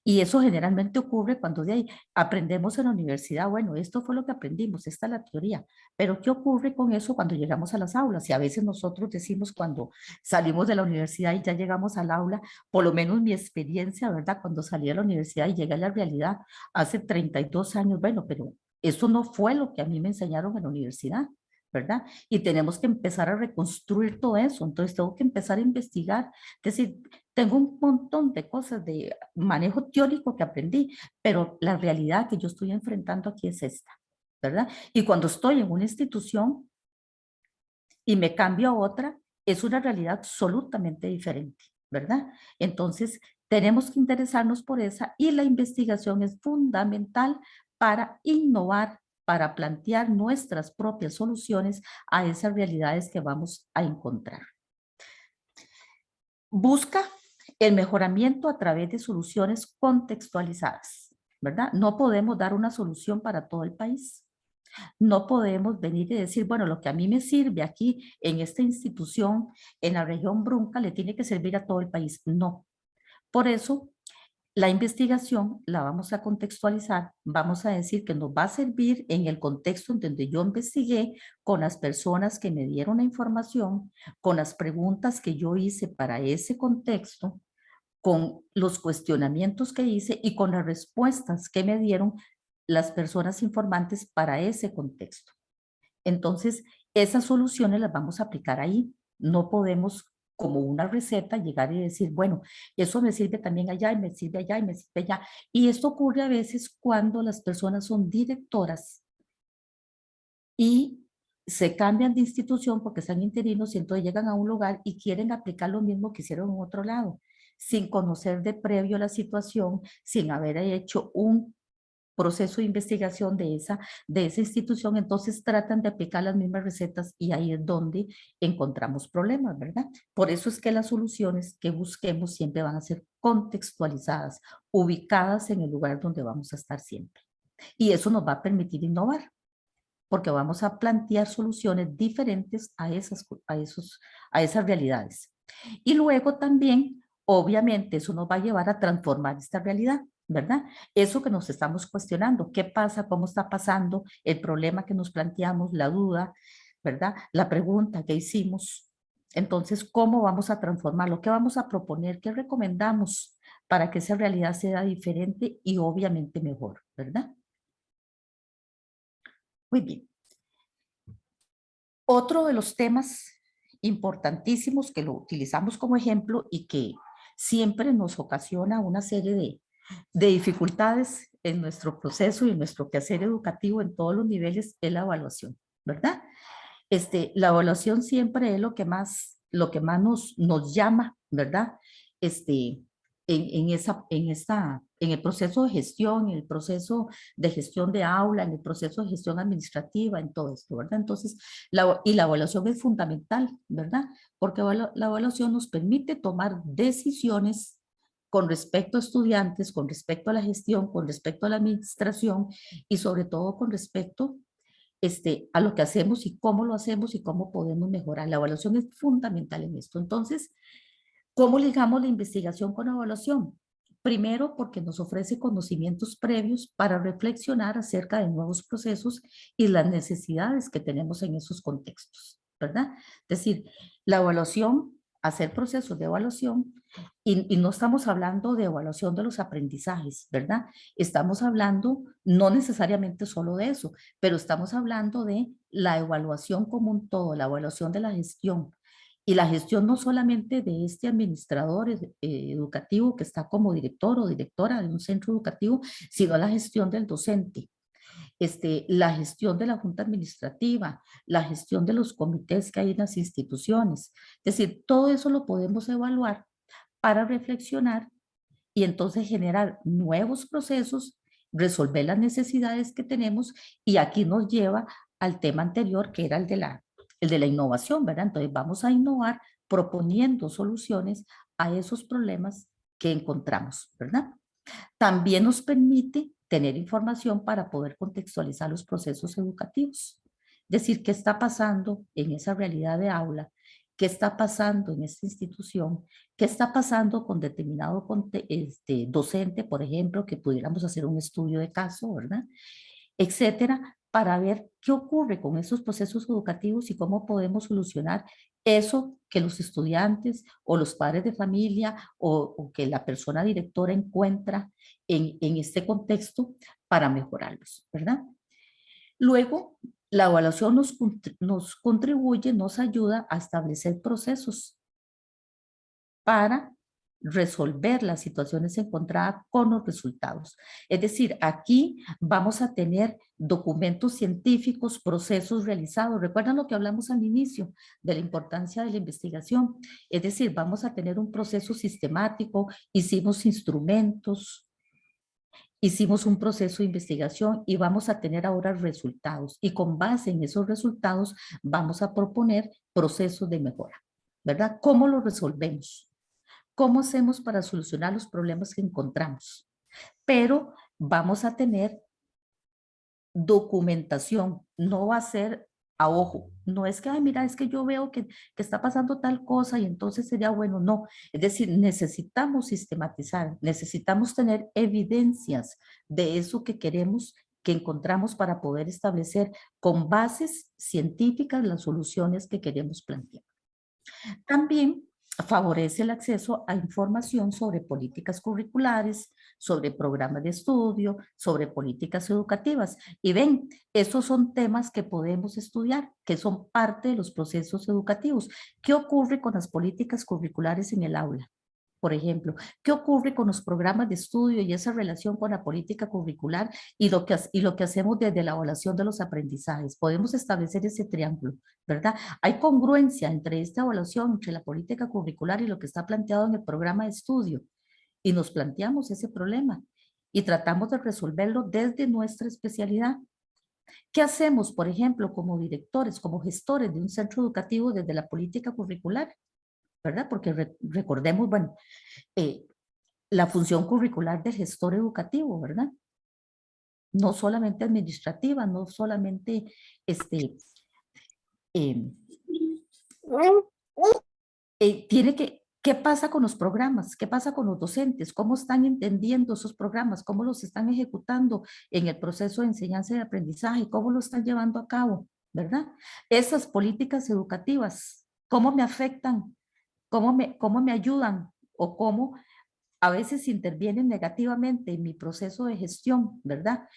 Y eso generalmente ocurre cuando de ahí aprendemos en la universidad, bueno, esto fue lo que aprendimos, esta es la teoría, pero ¿qué ocurre con eso cuando llegamos a las aulas? Y a veces nosotros decimos cuando salimos de la universidad y ya llegamos al aula, por lo menos mi experiencia, ¿verdad? Cuando salí de la universidad y llegué a la realidad hace 32 años, bueno, pero eso no fue lo que a mí me enseñaron en la universidad, ¿verdad? Y tenemos que empezar a reconstruir todo eso. Entonces tengo que empezar a investigar. Es decir, tengo un montón de cosas de manejo teórico que aprendí, pero la realidad que yo estoy enfrentando aquí es esta, ¿verdad? Y cuando estoy en una institución y me cambio a otra, es una realidad absolutamente diferente, ¿verdad? Entonces, tenemos que interesarnos por esa y la investigación es fundamental para innovar, para plantear nuestras propias soluciones a esas realidades que vamos a encontrar. Busca el mejoramiento a través de soluciones contextualizadas, ¿verdad? No podemos dar una solución para todo el país. No podemos venir y decir, bueno, lo que a mí me sirve aquí en esta institución, en la región Brunca, le tiene que servir a todo el país. No. Por eso, la investigación la vamos a contextualizar, vamos a decir que nos va a servir en el contexto en donde yo investigué, con las personas que me dieron la información, con las preguntas que yo hice para ese contexto, con los cuestionamientos que hice y con las respuestas que me dieron las personas informantes para ese contexto. Entonces, esas soluciones las vamos a aplicar ahí. No podemos, como una receta, llegar y decir, bueno, eso me sirve también allá y me sirve allá y me sirve allá. Y esto ocurre a veces cuando las personas son directoras y se cambian de institución porque están interinos y entonces llegan a un lugar y quieren aplicar lo mismo que hicieron en otro lado, sin conocer de previo la situación, sin haber hecho un proceso de investigación de esa institución, entonces tratan de aplicar las mismas recetas y ahí es donde encontramos problemas, ¿verdad? Por eso es que las soluciones que busquemos siempre van a ser contextualizadas, ubicadas en el lugar donde vamos a estar siempre. Y eso nos va a permitir innovar, porque vamos a plantear soluciones diferentes a esas realidades. Y luego también, obviamente, eso nos va a llevar a transformar esta realidad, ¿verdad? Eso que nos estamos cuestionando, ¿qué pasa? ¿Cómo está pasando? El problema que nos planteamos, la duda, ¿verdad? La pregunta que hicimos. Entonces, ¿cómo vamos a transformarlo? ¿Qué vamos a proponer? ¿Qué recomendamos para que esa realidad sea diferente y obviamente mejor, ¿verdad? Muy bien. Otro de los temas importantísimos que lo utilizamos como ejemplo y que siempre nos ocasiona una serie de dificultades en nuestro proceso y en nuestro quehacer educativo en todos los niveles es la evaluación, ¿verdad? La evaluación siempre es lo que más nos llama, ¿verdad? Este, en el proceso de gestión, en el proceso de gestión de aula, en el proceso de gestión administrativa, en todo esto, ¿verdad? Entonces, la evaluación es fundamental, ¿verdad? Porque la evaluación nos permite tomar decisiones con respecto a estudiantes, con respecto a la gestión, con respecto a la administración y sobre todo con respecto a lo que hacemos y cómo lo hacemos y cómo podemos mejorar. La evaluación es fundamental en esto. Entonces, ¿cómo ligamos la investigación con la evaluación? Primero, porque nos ofrece conocimientos previos para reflexionar acerca de nuevos procesos y las necesidades que tenemos en esos contextos, ¿verdad? Es decir, la evaluación, hacer procesos de evaluación, y no estamos hablando de evaluación de los aprendizajes, ¿verdad? Estamos hablando no necesariamente solo de eso, pero estamos hablando de la evaluación como un todo, la evaluación de la gestión, y la gestión no solamente de este administrador educativo que está como director o directora de un centro educativo, sino la gestión del docente, la gestión de la junta administrativa, la gestión de los comités que hay en las instituciones. Es decir, todo eso lo podemos evaluar para reflexionar y entonces generar nuevos procesos, resolver las necesidades que tenemos, y aquí nos lleva al tema anterior que era el de la innovación, ¿verdad? Entonces vamos a innovar proponiendo soluciones a esos problemas que encontramos, ¿verdad? También nos permite tener información para poder contextualizar los procesos educativos. Es decir, qué está pasando en esa realidad de aula, qué está pasando en esta institución, qué está pasando con determinado docente, por ejemplo, que pudiéramos hacer un estudio de caso, ¿verdad? Etcétera, para ver qué ocurre con esos procesos educativos y cómo podemos solucionar eso que los estudiantes o los padres de familia o que la persona directora encuentra en este contexto para mejorarlos, ¿verdad? Luego, la evaluación nos contribuye, nos ayuda a establecer procesos para resolver las situaciones encontradas con los resultados. Es decir, aquí vamos a tener documentos científicos, procesos realizados. ¿Recuerdan lo que hablamos al inicio de la importancia de la investigación? Es decir, vamos a tener un proceso sistemático, hicimos instrumentos, hicimos un proceso de investigación y vamos a tener ahora resultados. Y con base en esos resultados vamos a proponer procesos de mejora, ¿verdad? ¿Cómo lo resolvemos? ¿Cómo hacemos para solucionar los problemas que encontramos? Pero vamos a tener documentación, no va a ser a ojo. No es que, ay, mira, es que yo veo que está pasando tal cosa y entonces sería bueno. No, es decir, necesitamos sistematizar, necesitamos tener evidencias de eso que queremos, que encontramos para poder establecer con bases científicas las soluciones que queremos plantear. También favorece el acceso a información sobre políticas curriculares, sobre programas de estudio, sobre políticas educativas. Y ven, esos son temas que podemos estudiar, que son parte de los procesos educativos. ¿Qué ocurre con las políticas curriculares en el aula? Por ejemplo, ¿qué ocurre con los programas de estudio y esa relación con la política curricular y lo que hacemos desde la evaluación de los aprendizajes? Podemos establecer ese triángulo, ¿verdad? Hay congruencia entre esta evaluación, entre la política curricular y lo que está planteado en el programa de estudio. Y nos planteamos ese problema y tratamos de resolverlo desde nuestra especialidad. ¿Qué hacemos, por ejemplo, como directores, como gestores de un centro educativo desde la política curricular? ¿Verdad? Porque recordemos, bueno, la función curricular del gestor educativo, ¿verdad? No solamente administrativa, no solamente eh, ¿qué pasa con los programas? ¿Qué pasa con los docentes? ¿Cómo están entendiendo esos programas? ¿Cómo los están ejecutando en el proceso de enseñanza y aprendizaje? ¿Cómo lo están llevando a cabo? ¿Verdad? Esas políticas educativas, ¿cómo me afectan? ¿Cómo me ayudan? ¿O cómo a veces intervienen negativamente en mi proceso de gestión, ¿verdad?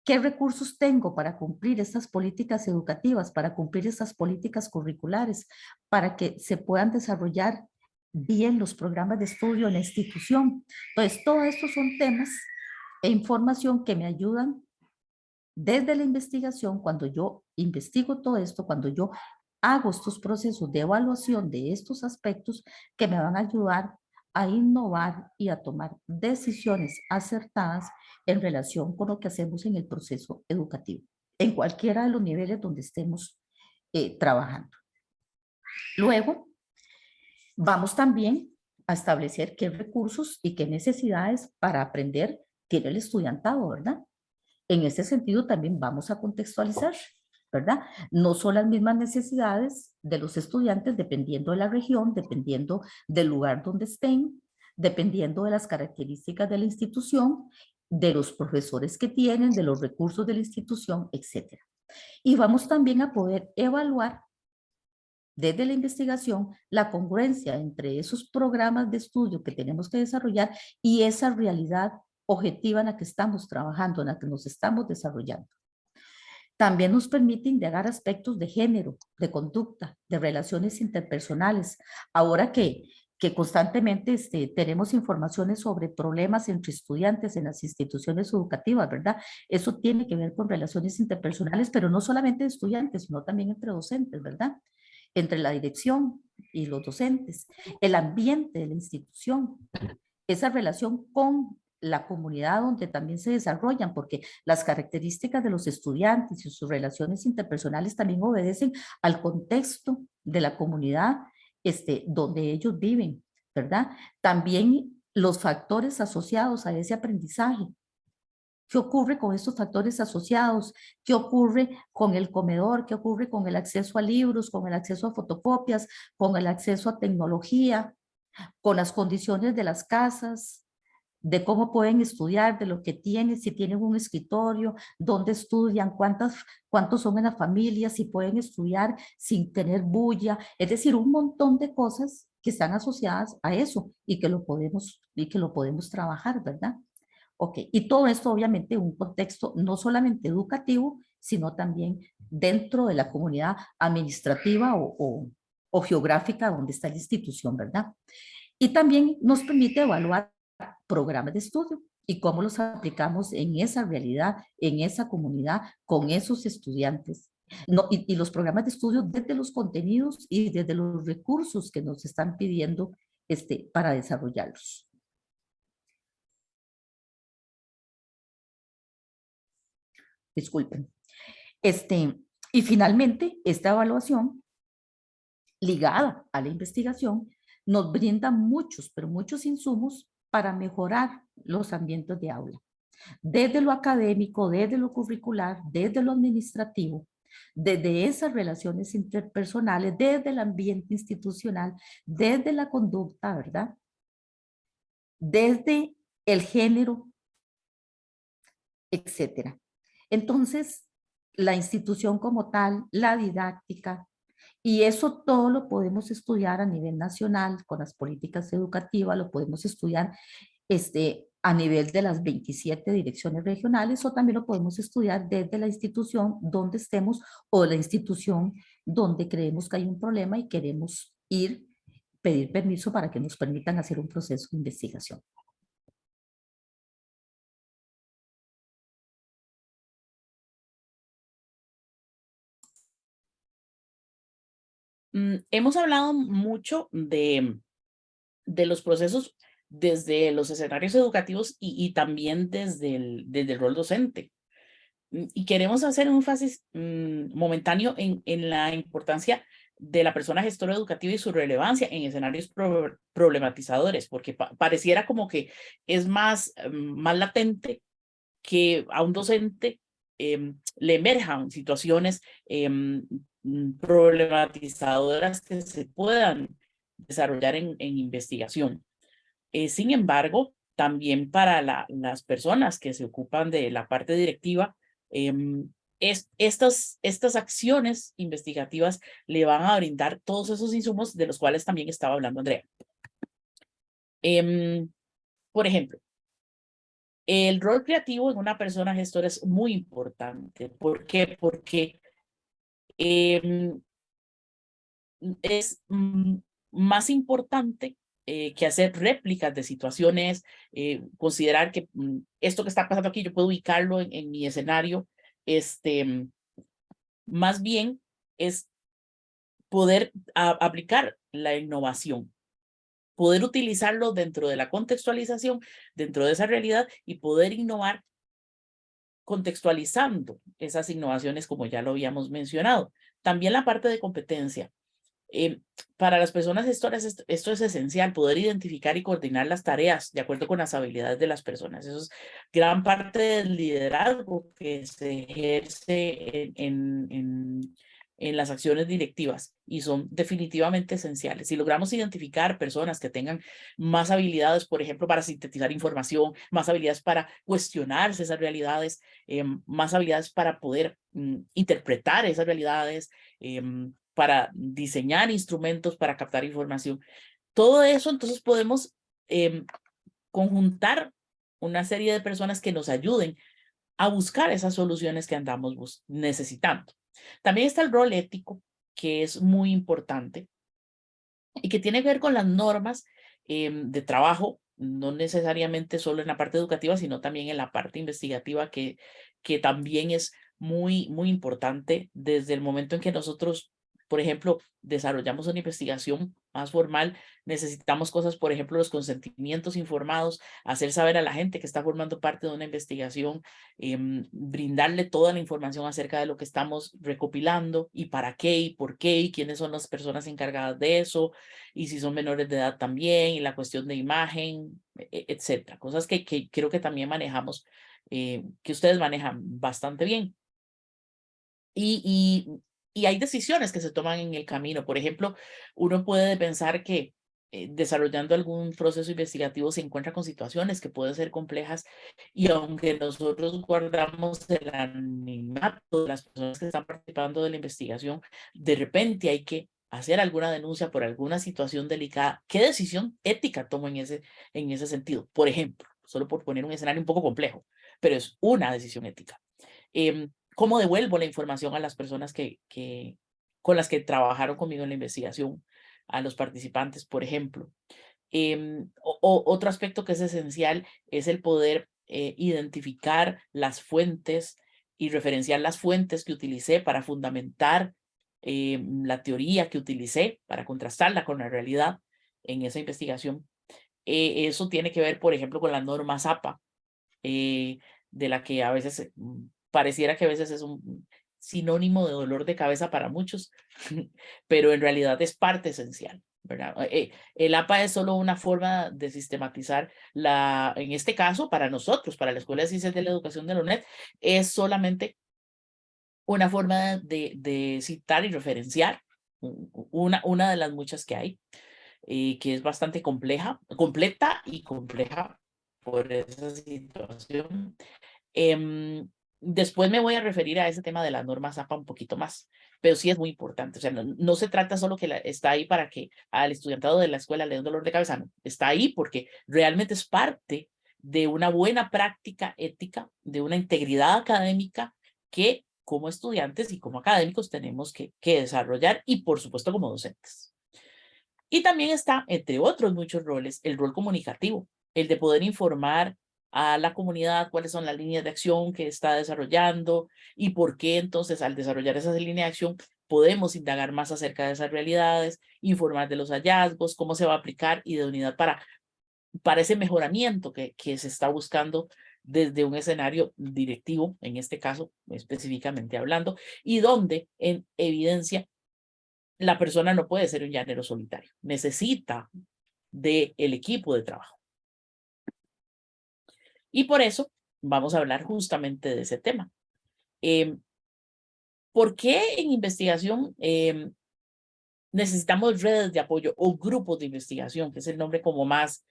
¿Qué recursos tengo para cumplir estas políticas educativas, para cumplir estas políticas curriculares, para que se puedan desarrollar bien los programas de estudio en la institución? Entonces, todo esto son temas e información que me ayudan desde la investigación, cuando yo investigo todo esto, cuando yo hago estos procesos de evaluación de estos aspectos que me van a ayudar a innovar y a tomar decisiones acertadas en relación con lo que hacemos en el proceso educativo, en cualquiera de los niveles donde estemos trabajando. Luego, vamos también a establecer qué recursos y qué necesidades para aprender tiene el estudiantado, ¿verdad? En ese sentido también vamos a contextualizar, ¿verdad? No son las mismas necesidades de los estudiantes dependiendo de la región, dependiendo del lugar donde estén, dependiendo de las características de la institución, de los profesores que tienen, de los recursos de la institución, etc. Y vamos también a poder evaluar desde la investigación la congruencia entre esos programas de estudio que tenemos que desarrollar y esa realidad objetiva en la que estamos trabajando, en la que nos estamos desarrollando. También nos permite indagar aspectos de género, de conducta, de relaciones interpersonales. Ahora que constantemente tenemos informaciones sobre problemas entre estudiantes en las instituciones educativas, ¿verdad? Eso tiene que ver con relaciones interpersonales, pero no solamente de estudiantes, sino también entre docentes, ¿verdad? Entre la dirección y los docentes, el ambiente de la institución, esa relación con la comunidad donde también se desarrollan, porque las características de los estudiantes y sus relaciones interpersonales también obedecen al contexto de la comunidad donde ellos viven, ¿verdad? También los factores asociados a ese aprendizaje. ¿Qué ocurre con estos factores asociados? ¿Qué ocurre con el comedor? ¿Qué ocurre con el acceso a libros, con el acceso a fotocopias, con el acceso a tecnología, con las condiciones de las casas, de cómo pueden estudiar, de lo que tienen, si tienen un escritorio, dónde estudian, cuántos son en la familia, si pueden estudiar sin tener bulla? Es decir, un montón de cosas que están asociadas a eso y que lo podemos trabajar, ¿verdad? Ok, y todo esto obviamente en un contexto no solamente educativo, sino también dentro de la comunidad administrativa o geográfica donde está la institución, ¿verdad? Y también nos permite evaluar programas de estudio y cómo los aplicamos en esa realidad, en esa comunidad, con esos estudiantes. No, y los programas de estudio desde los contenidos y desde los recursos que nos están pidiendo para desarrollarlos. Disculpen. Y finalmente, esta evaluación ligada a la investigación nos brinda muchos, pero muchos insumos para mejorar los ambientes de aula. Desde lo académico, desde lo curricular, desde lo administrativo, desde esas relaciones interpersonales, desde el ambiente institucional, desde la conducta, ¿verdad? Desde el género, etcétera. Entonces, la institución como tal, la didáctica, y eso todo lo podemos estudiar a nivel nacional con las políticas educativas, lo podemos estudiar a nivel de las 27 direcciones regionales o también lo podemos estudiar desde la institución donde estemos o la institución donde creemos que hay un problema y queremos pedir permiso para que nos permitan hacer un proceso de investigación. Hemos hablado mucho de los procesos desde los escenarios educativos y también desde el rol docente. Y queremos hacer un énfasis momentáneo en la importancia de la persona gestora educativa y su relevancia en escenarios problematizadores, porque pareciera como que es más latente que a un docente le emerjan situaciones problematizadoras que se puedan desarrollar en investigación. Sin embargo, también para las personas que se ocupan de la parte directiva, estas acciones investigativas le van a brindar todos esos insumos de los cuales también estaba hablando Andrea. Por ejemplo, el rol creativo en una persona gestora es muy importante. ¿Por qué? Porque es más importante que hacer réplicas de situaciones, considerar que esto que está pasando aquí yo puedo ubicarlo en mi escenario, más bien es poder aplicar la innovación, poder utilizarlo dentro de la contextualización, dentro de esa realidad y poder innovar contextualizando esas innovaciones como ya lo habíamos mencionado. También la parte de competencia. Para las personas gestoras esto es esencial, poder identificar y coordinar las tareas de acuerdo con las habilidades de las personas. Eso es gran parte del liderazgo que se ejerce en las acciones directivas y son definitivamente esenciales. Si logramos identificar personas que tengan más habilidades, por ejemplo, para sintetizar información, más habilidades para cuestionarse esas realidades, más habilidades para poder interpretar esas realidades, para diseñar instrumentos para captar información. Todo eso, entonces podemos conjuntar una serie de personas que nos ayuden a buscar esas soluciones que andamos necesitando. También está el rol ético, que es muy importante y que tiene que ver con las normas de trabajo, no necesariamente solo en la parte educativa, sino también en la parte investigativa, que también es muy importante desde el momento en que nosotros, por ejemplo, desarrollamos una investigación más formal, necesitamos cosas, por ejemplo, los consentimientos informados, hacer saber a la gente que está formando parte de una investigación, brindarle toda la información acerca de lo que estamos recopilando y para qué y por qué y quiénes son las personas encargadas de eso y si son menores de edad también y la cuestión de imagen, etcétera. Cosas que creo que también manejamos, que ustedes manejan bastante bien. Y hay decisiones que se toman en el camino. Por ejemplo, uno puede pensar que desarrollando algún proceso investigativo se encuentra con situaciones que pueden ser complejas y aunque nosotros guardamos el anonimato de las personas que están participando de la investigación, de repente hay que hacer alguna denuncia por alguna situación delicada. ¿Qué decisión ética tomo en ese sentido? Por ejemplo, solo por poner un escenario un poco complejo, pero es una decisión ética. ¿Cómo devuelvo la información a las personas con las que trabajaron conmigo en la investigación, a los participantes, por ejemplo? Otro aspecto que es esencial es el poder identificar las fuentes y referenciar las fuentes que utilicé para fundamentar la teoría que utilicé, para contrastarla con la realidad en esa investigación. Eso tiene que ver, por ejemplo, con la norma ZAPA, de la que a veces pareciera que a veces es un sinónimo de dolor de cabeza para muchos, pero en realidad es parte esencial, ¿verdad? El APA es solo una forma de sistematizar en este caso, para nosotros, para la Escuela de Ciencias de la Educación de la UNED, es solamente una forma de citar y referenciar una de las muchas que hay, que es bastante completa y compleja por esa situación. Después me voy a referir a ese tema de las normas APA un poquito más, pero sí es muy importante. O sea, no se trata solo que está ahí para que al estudiantado de la escuela le dé un dolor de cabeza, no. Está ahí porque realmente es parte de una buena práctica ética, de una integridad académica que como estudiantes y como académicos tenemos que desarrollar y por supuesto como docentes. Y también está, entre otros muchos roles, el rol comunicativo, el de poder informar a la comunidad cuáles son las líneas de acción que está desarrollando y por qué entonces al desarrollar esas líneas de acción podemos indagar más acerca de esas realidades, informar de los hallazgos, cómo se va a aplicar y de unidad para ese mejoramiento que se está buscando desde un escenario directivo, en este caso específicamente hablando, y donde en evidencia la persona no puede ser un llanero solitario, necesita del equipo de trabajo. Y por eso vamos a hablar justamente de ese tema. ¿Por qué en investigación necesitamos redes de apoyo o grupos de investigación, que es el nombre como más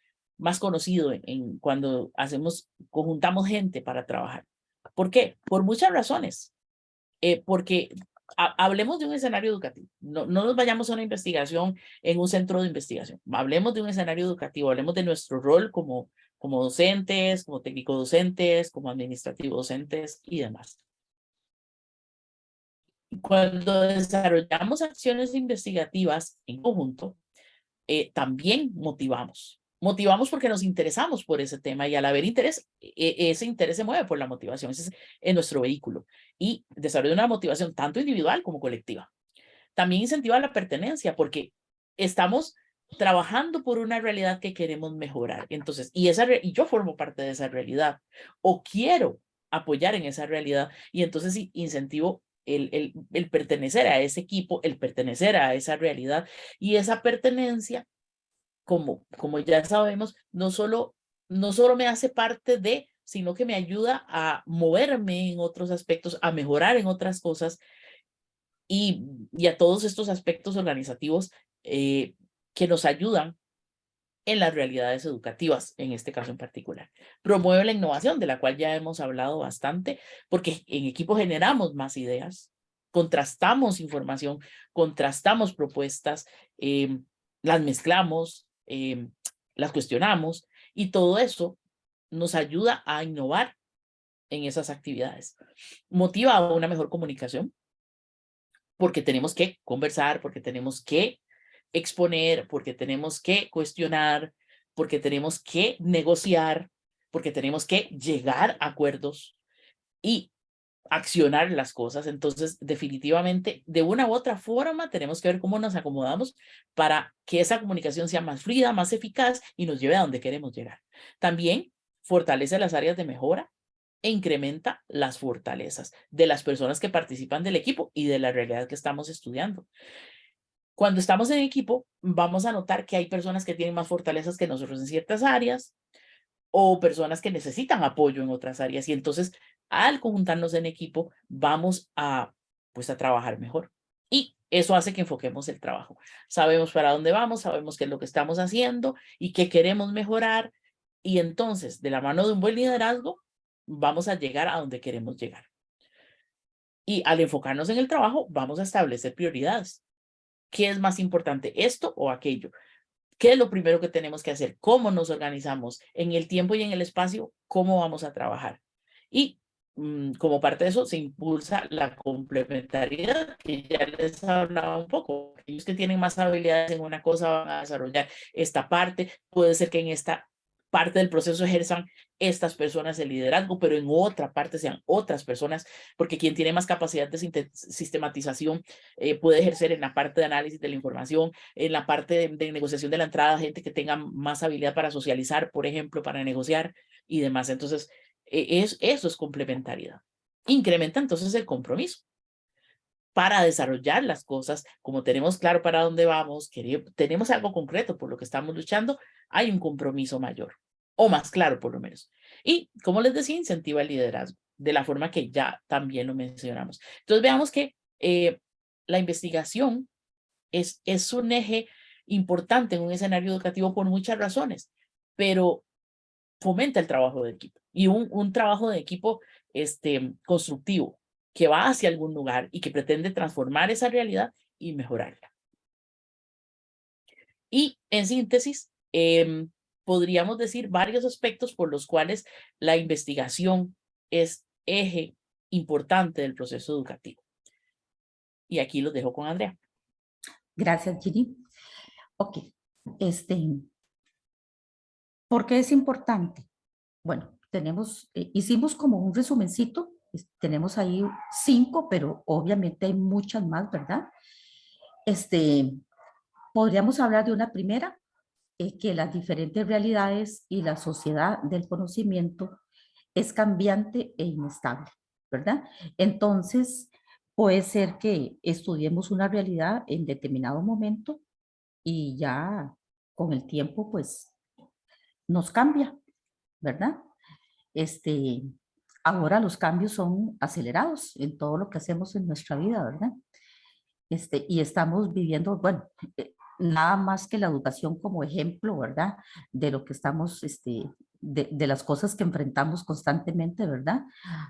conocido cuando conjuntamos gente para trabajar? ¿Por qué? Por muchas razones. Porque hablemos de un escenario educativo, no nos vayamos a una investigación en un centro de investigación, hablemos de un escenario educativo, hablemos de nuestro rol como como docentes, como técnico docentes, como administrativo docentes y demás. Cuando desarrollamos acciones investigativas en conjunto, también motivamos. Motivamos porque nos interesamos por ese tema y al haber interés, ese interés se mueve por la motivación, ese es nuestro vehículo. Y desarrolla una motivación tanto individual como colectiva. También incentiva la pertenencia porque estamos trabajando por una realidad que queremos mejorar. Entonces, y yo formo parte de esa realidad o quiero apoyar en esa realidad y entonces incentivo el pertenecer a ese equipo, el pertenecer a esa realidad y esa pertenencia, como ya sabemos, no solo me hace parte de, sino que me ayuda a moverme en otros aspectos, a mejorar en otras cosas y a todos estos aspectos organizativos que nos ayudan en las realidades educativas, en este caso en particular. Promueve la innovación, de la cual ya hemos hablado bastante, porque en equipo generamos más ideas, contrastamos información, contrastamos propuestas, las mezclamos, las cuestionamos, y todo eso nos ayuda a innovar en esas actividades. Motiva a una mejor comunicación, porque tenemos que conversar, porque tenemos que exponer, porque tenemos que cuestionar, porque tenemos que negociar, porque tenemos que llegar a acuerdos y accionar las cosas. Entonces, definitivamente, de una u otra forma, tenemos que ver cómo nos acomodamos para que esa comunicación sea más fluida, más eficaz y nos lleve a donde queremos llegar. También fortalece las áreas de mejora e incrementa las fortalezas de las personas que participan del equipo y de la realidad que estamos estudiando. Cuando estamos en equipo, vamos a notar que hay personas que tienen más fortalezas que nosotros en ciertas áreas o personas que necesitan apoyo en otras áreas. Y entonces, al conjuntarnos en equipo, vamos pues, a trabajar mejor. Y eso hace que enfoquemos el trabajo. Sabemos para dónde vamos, sabemos qué es lo que estamos haciendo y qué queremos mejorar. Y entonces, de la mano de un buen liderazgo, vamos a llegar a donde queremos llegar. Y al enfocarnos en el trabajo, vamos a establecer prioridades. ¿Qué es más importante, esto o aquello? ¿Qué es lo primero que tenemos que hacer? ¿Cómo nos organizamos en el tiempo y en el espacio? ¿Cómo vamos a trabajar? Y como parte de eso se impulsa la complementariedad, que ya les hablaba un poco. Aquellos que tienen más habilidades en una cosa van a desarrollar esta parte. Puede ser que en esta parte del proceso ejerzan estas personas el liderazgo, pero en otra parte sean otras personas, porque quien tiene más capacidad de sistematización puede ejercer en la parte de análisis de la información, en la parte de negociación de la entrada, gente que tenga más habilidad para socializar, por ejemplo, para negociar y demás. Entonces, eso es complementariedad. Incrementa entonces el compromiso para desarrollar las cosas, como tenemos claro para dónde vamos, tenemos algo concreto por lo que estamos luchando, hay un compromiso mayor, o más claro por lo menos. Y, como les decía, incentiva el liderazgo, de la forma que ya también lo mencionamos. Entonces veamos que la investigación es un eje importante en un escenario educativo por muchas razones, pero fomenta el trabajo de equipo y un trabajo de equipo constructivo que va hacia algún lugar y que pretende transformar esa realidad y mejorarla. Y en síntesis, podríamos decir varios aspectos por los cuales la investigación es eje importante del proceso educativo. Y aquí los dejo con Andrea. Gracias, Gini. Ok, ¿por qué es importante? Bueno, hicimos como un resumencito, tenemos ahí 5, pero obviamente hay muchas más, ¿verdad? Podríamos hablar de una primera, que las diferentes realidades y la sociedad del conocimiento es cambiante e inestable, ¿verdad? Entonces, puede ser que estudiemos una realidad en determinado momento y ya con el tiempo, pues, nos cambia, ¿verdad? Ahora los cambios son acelerados en todo lo que hacemos en nuestra vida, ¿verdad? Y estamos viviendo, bueno, nada más que la educación como ejemplo, ¿verdad? De lo que estamos, de las cosas que enfrentamos constantemente, ¿verdad?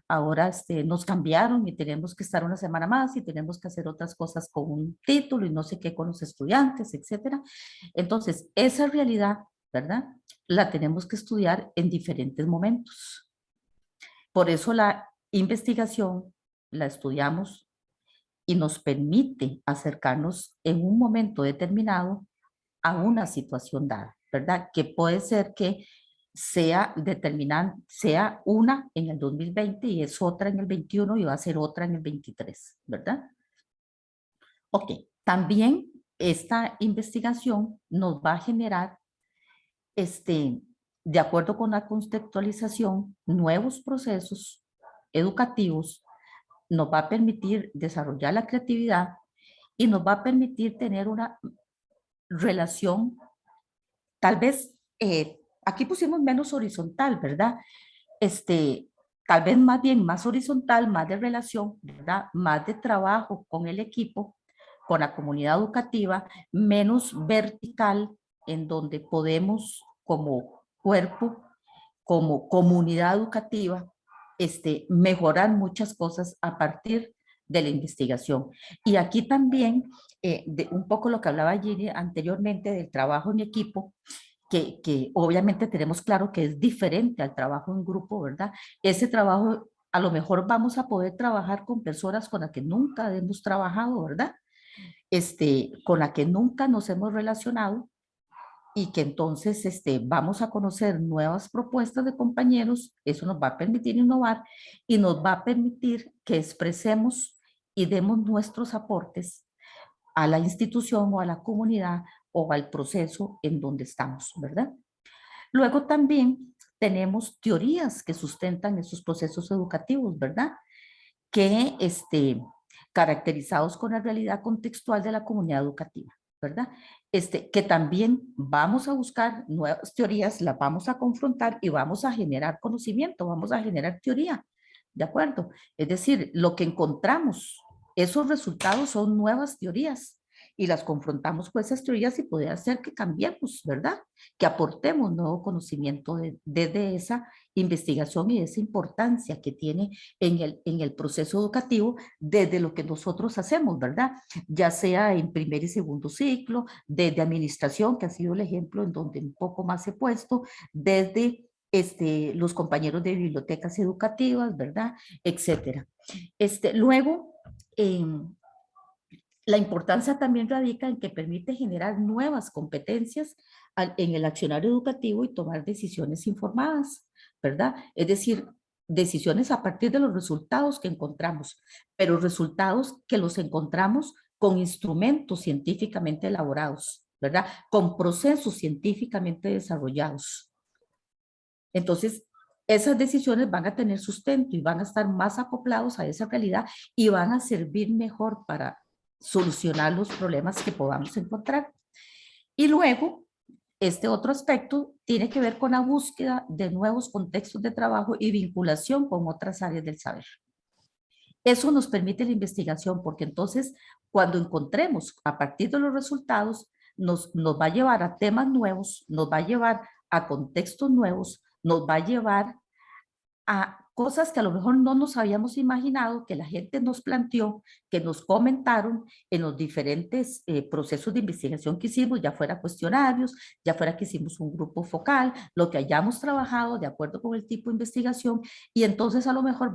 Ahora nos cambiaron y tenemos que estar una semana más y tenemos que hacer otras cosas con un título y no sé qué con los estudiantes, etcétera. Entonces, esa realidad, ¿verdad? La tenemos que estudiar en diferentes momentos. Por eso la investigación la estudiamos y nos permite acercarnos en un momento determinado a una situación dada, ¿verdad? Que puede ser que sea determinante, sea una en el 2020 y es otra en el 21 y va a ser otra en el 23, ¿verdad? Ok, también esta investigación nos va a generar, de acuerdo con la contextualización, nuevos procesos educativos, nos va a permitir desarrollar la creatividad y nos va a permitir tener una relación, tal vez, aquí pusimos menos horizontal, ¿verdad? Tal vez más bien más horizontal, más de relación, ¿verdad? Más de trabajo con el equipo, con la comunidad educativa, menos vertical, en donde podemos como cuerpo, como comunidad educativa, mejorar muchas cosas a partir de la investigación. Y aquí también, un poco lo que hablaba Gini anteriormente del trabajo en equipo, que obviamente tenemos claro que es diferente al trabajo en grupo, ¿verdad? Ese trabajo, a lo mejor vamos a poder trabajar con personas con las que nunca hemos trabajado, ¿verdad? Con las que nunca nos hemos relacionado y que entonces vamos a conocer nuevas propuestas de compañeros, eso nos va a permitir innovar y nos va a permitir que expresemos y demos nuestros aportes a la institución o a la comunidad o al proceso en donde estamos, ¿verdad? Luego también tenemos teorías que sustentan esos procesos educativos, ¿verdad? Que caracterizados con la realidad contextual de la comunidad educativa, ¿verdad? Que también vamos a buscar nuevas teorías, las vamos a confrontar y vamos a generar conocimiento, vamos a generar teoría, ¿de acuerdo? Es decir, lo que encontramos, esos resultados son nuevas teorías y las confrontamos con esas teorías y puede hacer que cambiemos, ¿verdad? Que aportemos nuevo conocimiento desde esa investigación y de esa importancia que tiene en el proceso educativo desde lo que nosotros hacemos, ¿verdad? Ya sea en primer y segundo ciclo, desde administración, que ha sido el ejemplo en donde un poco más he puesto, desde los compañeros de bibliotecas educativas, ¿verdad? Etcétera. Luego, la importancia también radica en que permite generar nuevas competencias en el accionario educativo y tomar decisiones informadas, ¿verdad? Es decir, decisiones a partir de los resultados que encontramos, pero resultados que los encontramos con instrumentos científicamente elaborados, ¿verdad? Con procesos científicamente desarrollados. Entonces, esas decisiones van a tener sustento y van a estar más acoplados a esa realidad y van a servir mejor para solucionar los problemas que podamos encontrar. Y luego, este otro aspecto tiene que ver con la búsqueda de nuevos contextos de trabajo y vinculación con otras áreas del saber. Eso nos permite la investigación porque entonces cuando encontremos a partir de los resultados nos va a llevar a temas nuevos, nos va a llevar a contextos nuevos, nos va a llevar a cosas que a lo mejor no nos habíamos imaginado, que la gente nos planteó, que nos comentaron en los diferentes procesos de investigación que hicimos, ya fuera cuestionarios, ya fuera que hicimos un grupo focal, lo que hayamos trabajado de acuerdo con el tipo de investigación, y entonces a lo mejor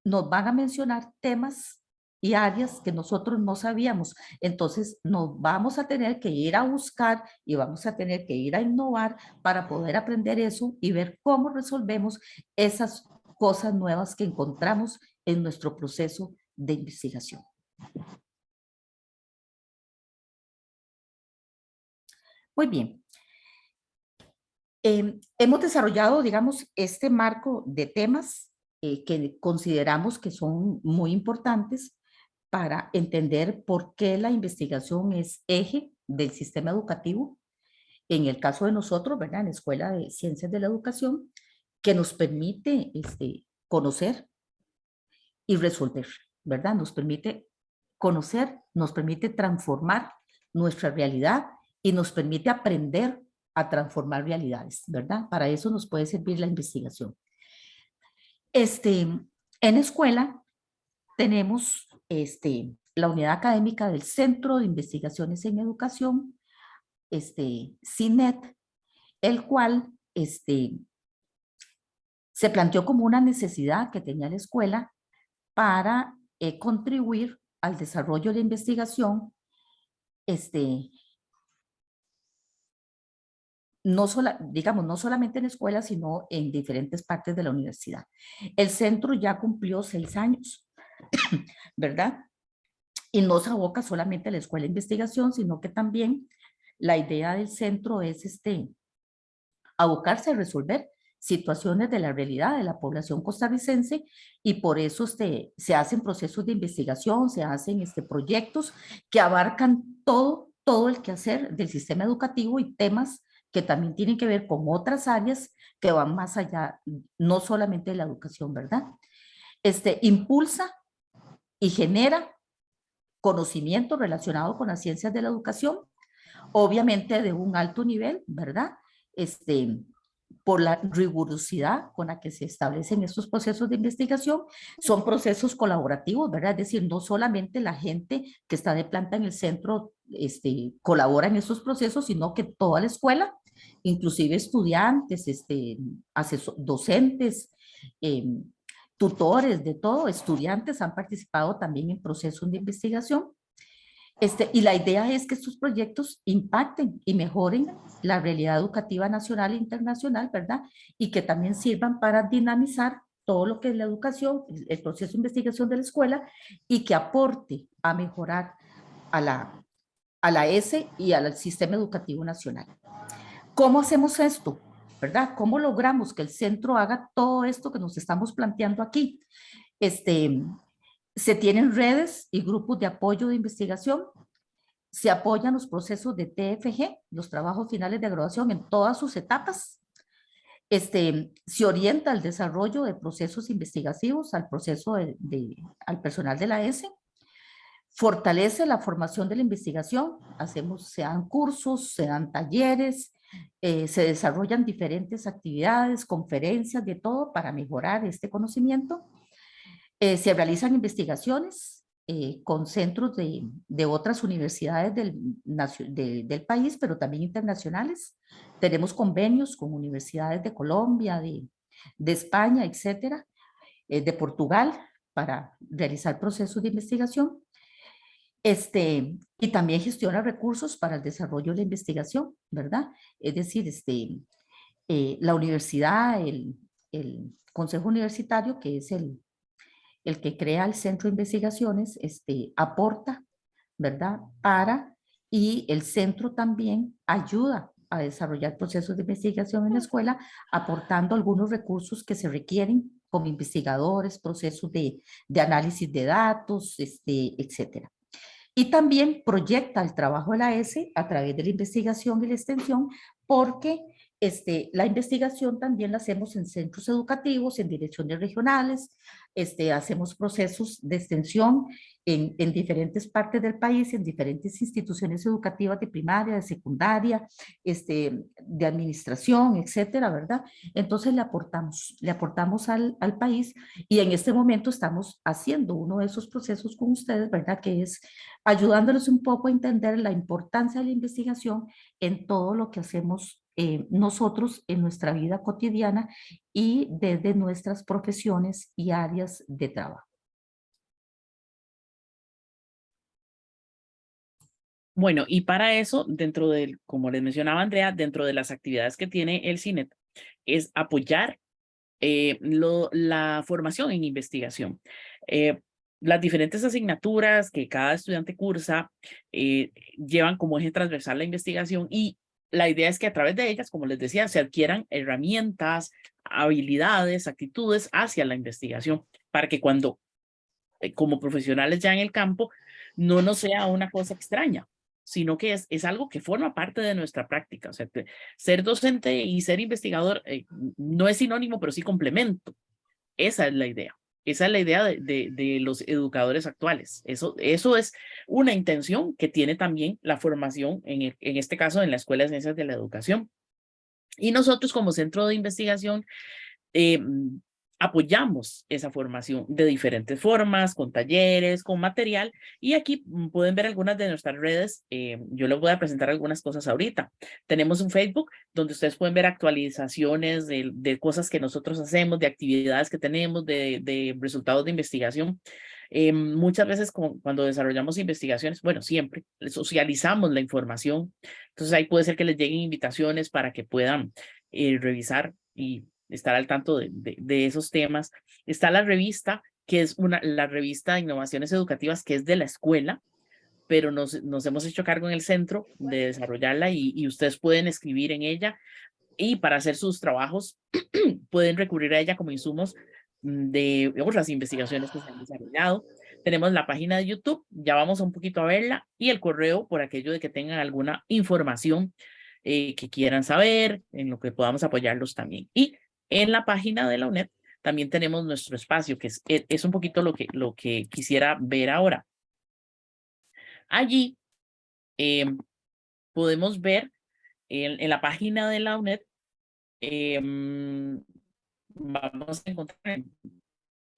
nos van a mencionar temas y áreas que nosotros no sabíamos. Entonces nos vamos a tener que ir a buscar y vamos a tener que ir a innovar para poder aprender eso y ver cómo resolvemos esas cosas nuevas que encontramos en nuestro proceso de investigación. Muy bien. Hemos desarrollado, digamos, este marco de temas que consideramos que son muy importantes para entender por qué la investigación es eje del sistema educativo. En el caso de nosotros, ¿verdad? En la Escuela de Ciencias de la Educación, que nos permite conocer y resolver, ¿verdad? Nos permite conocer, nos permite transformar nuestra realidad y nos permite aprender a transformar realidades, ¿verdad? Para eso nos puede servir la investigación. En escuela tenemos la unidad académica del Centro de Investigaciones en Educación, CINET, el cual se planteó como una necesidad que tenía la escuela para contribuir al desarrollo de la investigación, digamos, no solamente en la escuela, sino en diferentes partes de la universidad. El centro ya cumplió 6 años, ¿verdad? Y no se aboca solamente a la escuela de investigación, sino que también la idea del centro es abocarse a resolver situaciones de la realidad de la población costarricense, y por eso se hacen procesos de investigación, se hacen proyectos que abarcan todo el quehacer del sistema educativo y temas que también tienen que ver con otras áreas que van más allá, no solamente de la educación, ¿verdad? Impulsa y genera conocimiento relacionado con las ciencias de la educación, obviamente de un alto nivel, ¿verdad? Por la rigurosidad con la que se establecen estos procesos de investigación. Son procesos colaborativos, ¿verdad? Es decir, no solamente la gente que está de planta en el centro colabora en estos procesos, sino que toda la escuela, inclusive estudiantes, docentes, tutores, de todo, estudiantes han participado también en procesos de investigación. Y la idea es que estos proyectos impacten y mejoren la realidad educativa nacional e internacional, ¿verdad? Y que también sirvan para dinamizar todo lo que es la educación, el proceso de investigación de la escuela, y que aporte a mejorar a la ESE y al sistema educativo nacional. ¿Cómo hacemos esto? ¿Verdad? ¿Cómo logramos que el centro haga todo esto que nos estamos planteando aquí? Se tienen redes y grupos de apoyo de investigación, se apoyan los procesos de TFG, los trabajos finales de graduación en todas sus etapas, se orienta el desarrollo de procesos investigativos al proceso al personal de la ESE, fortalece la formación de la investigación, se dan cursos, se dan talleres, se desarrollan diferentes actividades, conferencias, de todo para mejorar este conocimiento. Se realizan investigaciones con centros de otras universidades del país, pero también internacionales. Tenemos convenios con universidades de Colombia, de España, etcétera, de Portugal, para realizar procesos de investigación. Y también gestiona recursos para el desarrollo de la investigación, ¿verdad? Es decir, la universidad, el Consejo Universitario, que es el que crea el Centro de Investigaciones, aporta, ¿verdad? Y el centro también ayuda a desarrollar procesos de investigación en la escuela, aportando algunos recursos que se requieren como investigadores, procesos de análisis de datos, etcétera. Y también proyecta el trabajo de la ESE a través de la investigación y la extensión, porque la investigación también la hacemos en centros educativos, en direcciones regionales, hacemos procesos de extensión en diferentes partes del país, en diferentes instituciones educativas de primaria, de secundaria, de administración, etcétera, ¿verdad? Entonces le aportamos al país, y en este momento estamos haciendo uno de esos procesos con ustedes, ¿verdad? Que es ayudándoles un poco a entender la importancia de la investigación en todo lo que hacemos nosotros en nuestra vida cotidiana y desde nuestras profesiones y áreas de trabajo. Bueno, y para eso, como les mencionaba Andrea, dentro de las actividades que tiene el CINET, es apoyar la formación en investigación. Las diferentes asignaturas que cada estudiante cursa llevan como eje transversal la investigación, y la idea es que a través de ellas, como les decía, se adquieran herramientas, habilidades, actitudes hacia la investigación, para que cuando, como profesionales ya en el campo, no nos sea una cosa extraña, sino que es algo que forma parte de nuestra práctica. O sea, ser docente y ser investigador no es sinónimo, pero sí complemento. Esa es la idea. Esa es la idea de los educadores actuales. Eso es una intención que tiene también la formación, en este caso en la Escuela de Ciencias de la Educación. Y nosotros como centro de investigación apoyamos esa formación de diferentes formas, con talleres, con material, y aquí pueden ver algunas de nuestras redes. Yo les voy a presentar algunas cosas ahorita. Tenemos un Facebook donde ustedes pueden ver actualizaciones de cosas que nosotros hacemos, de actividades que tenemos, de resultados de investigación. Muchas veces cuando desarrollamos investigaciones, bueno, siempre socializamos la información. Entonces ahí puede ser que les lleguen invitaciones para que puedan revisar y estar al tanto de esos temas. Está la revista, que es la revista de innovaciones educativas, que es de la escuela, pero nos hemos hecho cargo en el centro de desarrollarla y ustedes pueden escribir en ella, y para hacer sus trabajos pueden recurrir a ella como insumos de otras investigaciones que se han desarrollado. Tenemos la página de YouTube, ya vamos un poquito a verla, y el correo por aquello de que tengan alguna información que quieran saber, en lo que podamos apoyarlos también. Y en la página de la UNED también tenemos nuestro espacio, que es un poquito lo que quisiera ver ahora. Allí podemos ver en la página de la UNED, vamos a encontrar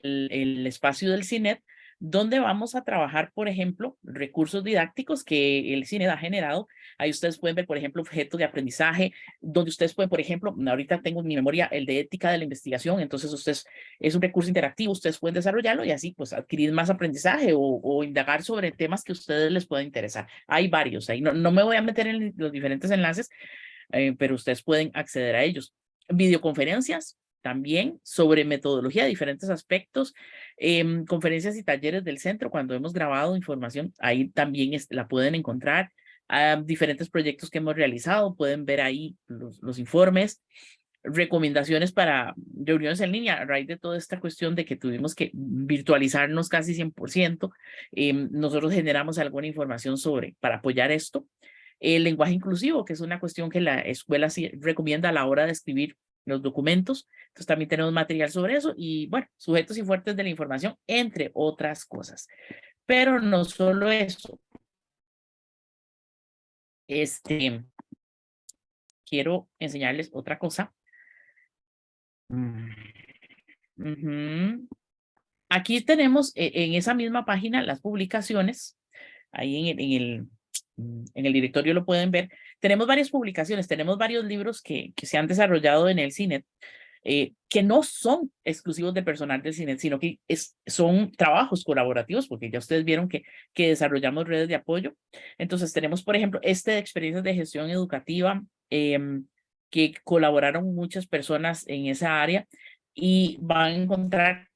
el espacio del CINED, donde vamos a trabajar, por ejemplo, recursos didácticos que el CINED ha generado. Ahí ustedes pueden ver, por ejemplo, objetos de aprendizaje, donde ustedes pueden, por ejemplo, ahorita tengo en mi memoria el de ética de la investigación, entonces ustedes, es un recurso interactivo, ustedes pueden desarrollarlo y así pues adquirir más aprendizaje o indagar sobre temas que a ustedes les puedan interesar. Hay varios, ahí no me voy a meter en los diferentes enlaces, pero ustedes pueden acceder a ellos. Videoconferencias también sobre metodología de diferentes aspectos, conferencias y talleres del centro. Cuando hemos grabado información, ahí también la pueden encontrar. Diferentes proyectos que hemos realizado, pueden ver ahí los informes. Recomendaciones para reuniones en línea a raíz de toda esta cuestión de que tuvimos que virtualizarnos casi 100%. Nosotros generamos alguna información para apoyar esto. El lenguaje inclusivo, que es una cuestión que la escuela sí recomienda a la hora de escribir los documentos. Entonces también tenemos material sobre eso y, bueno, sujetos y fuertes de la información, entre otras cosas. Pero no solo eso. Quiero enseñarles otra cosa. Aquí tenemos en esa misma página las publicaciones. Ahí en el directorio lo pueden ver. Tenemos varias publicaciones, tenemos varios libros que se han desarrollado en el CINED, que no son exclusivos del personal del CINED, sino que son trabajos colaborativos, porque ya ustedes vieron que desarrollamos redes de apoyo. Entonces tenemos, por ejemplo, de experiencias de gestión educativa, que colaboraron muchas personas en esa área, y van a encontrar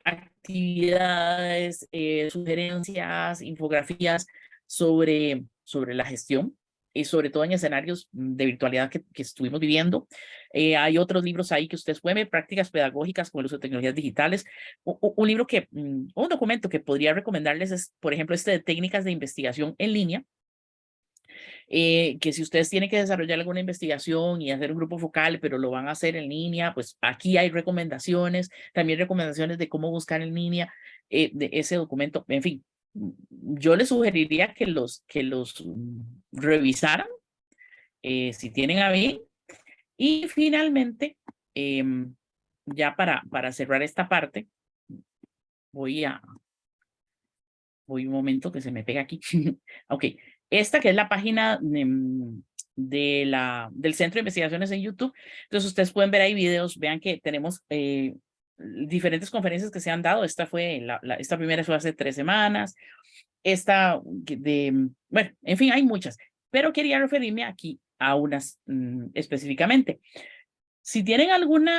actividades, sugerencias, infografías sobre la gestión, y sobre todo en escenarios de virtualidad que estuvimos viviendo. Hay otros libros ahí que ustedes pueden ver, prácticas pedagógicas con el uso de tecnologías digitales. Un libro un documento que podría recomendarles es, por ejemplo, de técnicas de investigación en línea, que si ustedes tienen que desarrollar alguna investigación y hacer un grupo focal, pero lo van a hacer en línea, pues aquí hay recomendaciones, también recomendaciones de cómo buscar en línea de ese documento. En fin, yo les sugeriría que los revisaran si tienen a bien. Y finalmente, ya para cerrar esta parte, voy un momento que se me pega aquí. Ok, esta que es la página del Centro de Investigaciones en YouTube. Entonces ustedes pueden ver ahí videos, vean que tenemos diferentes conferencias que se han dado. Esta primera fue hace 3 semanas. Bueno, en fin, hay muchas, pero quería referirme aquí a unas específicamente. Si tienen algún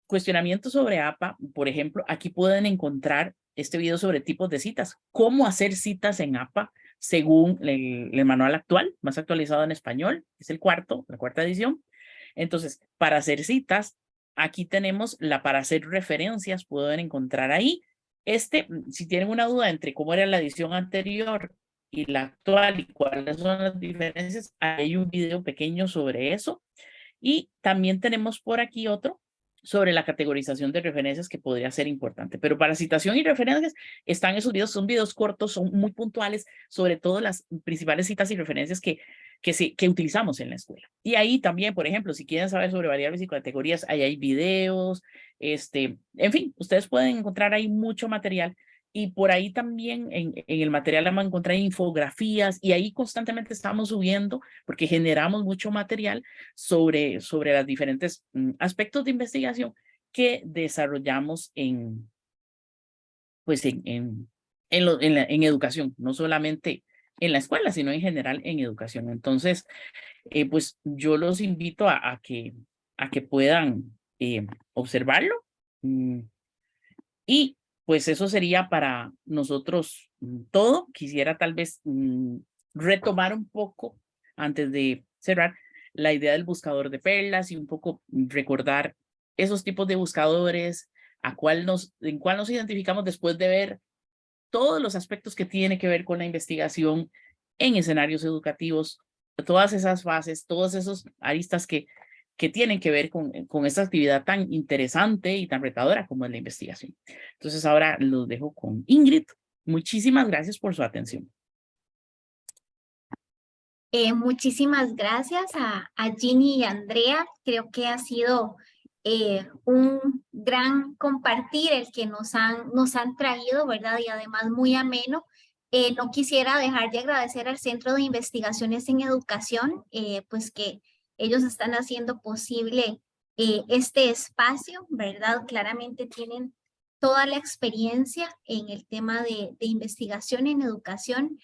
cuestionamiento sobre APA, por ejemplo, aquí pueden encontrar este video sobre tipos de citas, cómo hacer citas en APA según el manual actual, más actualizado en español, es la cuarta edición. Entonces, para hacer citas, aquí tenemos para hacer referencias, pueden encontrar ahí. Si tienen una duda entre cómo era la edición anterior y la actual y cuáles son las diferencias, hay un video pequeño sobre eso. Y también tenemos por aquí otro sobre la categorización de referencias, que podría ser importante. Pero para citación y referencias están esos videos, son videos cortos, son muy puntuales, sobre todo las principales citas y referencias que que utilizamos en la escuela. Y ahí también, por ejemplo, si quieren saber sobre variables y categorías, ahí hay videos, en fin, ustedes pueden encontrar ahí mucho material. Y por ahí también en el material vamos a encontrar infografías y ahí constantemente estamos subiendo porque generamos mucho material sobre los diferentes aspectos de investigación que desarrollamos pues en educación, no solamente en la escuela, sino en general en educación. Entonces, pues yo los invito a que puedan observarlo. Y pues eso sería para nosotros todo. Quisiera tal vez retomar un poco, antes de cerrar, la idea del buscador de perlas y un poco recordar esos tipos de buscadores, en cuál nos identificamos después de ver todos los aspectos que tiene que ver con la investigación en escenarios educativos, todas esas fases, todos esos aristas que tienen que ver con esta actividad tan interesante y tan retadora como es la investigación. Entonces ahora los dejo con Ingrid. Muchísimas gracias por su atención. Muchísimas gracias a Ginny y Andrea. Creo que ha sido un gran compartir el que nos han traído, ¿verdad? Y además muy ameno. No quisiera dejar de agradecer al Centro de Investigaciones en Educación, pues que ellos están haciendo posible este espacio, ¿verdad? Claramente tienen toda la experiencia en el tema de investigación en educación.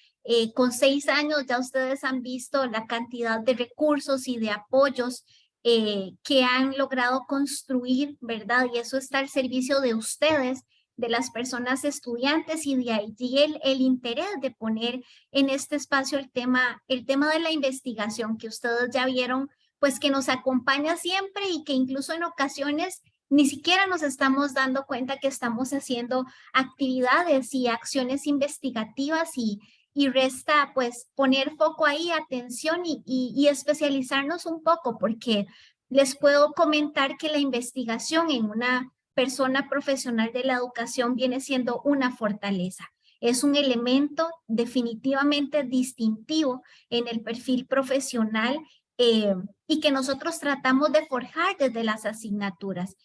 Con 6 años ya ustedes han visto la cantidad de recursos y de apoyos que han logrado construir, ¿verdad? Y eso está al servicio de ustedes, de las personas estudiantes, y de allí el interés de poner en este espacio el tema de la investigación que ustedes ya vieron, pues que nos acompaña siempre y que incluso en ocasiones ni siquiera nos estamos dando cuenta que estamos haciendo actividades y acciones investigativas y resta pues poner foco ahí, atención y especializarnos un poco, porque les puedo comentar que la investigación en una persona profesional de la educación viene siendo una fortaleza. Es un elemento definitivamente distintivo en el perfil profesional y que nosotros tratamos de forjar desde las asignaturas.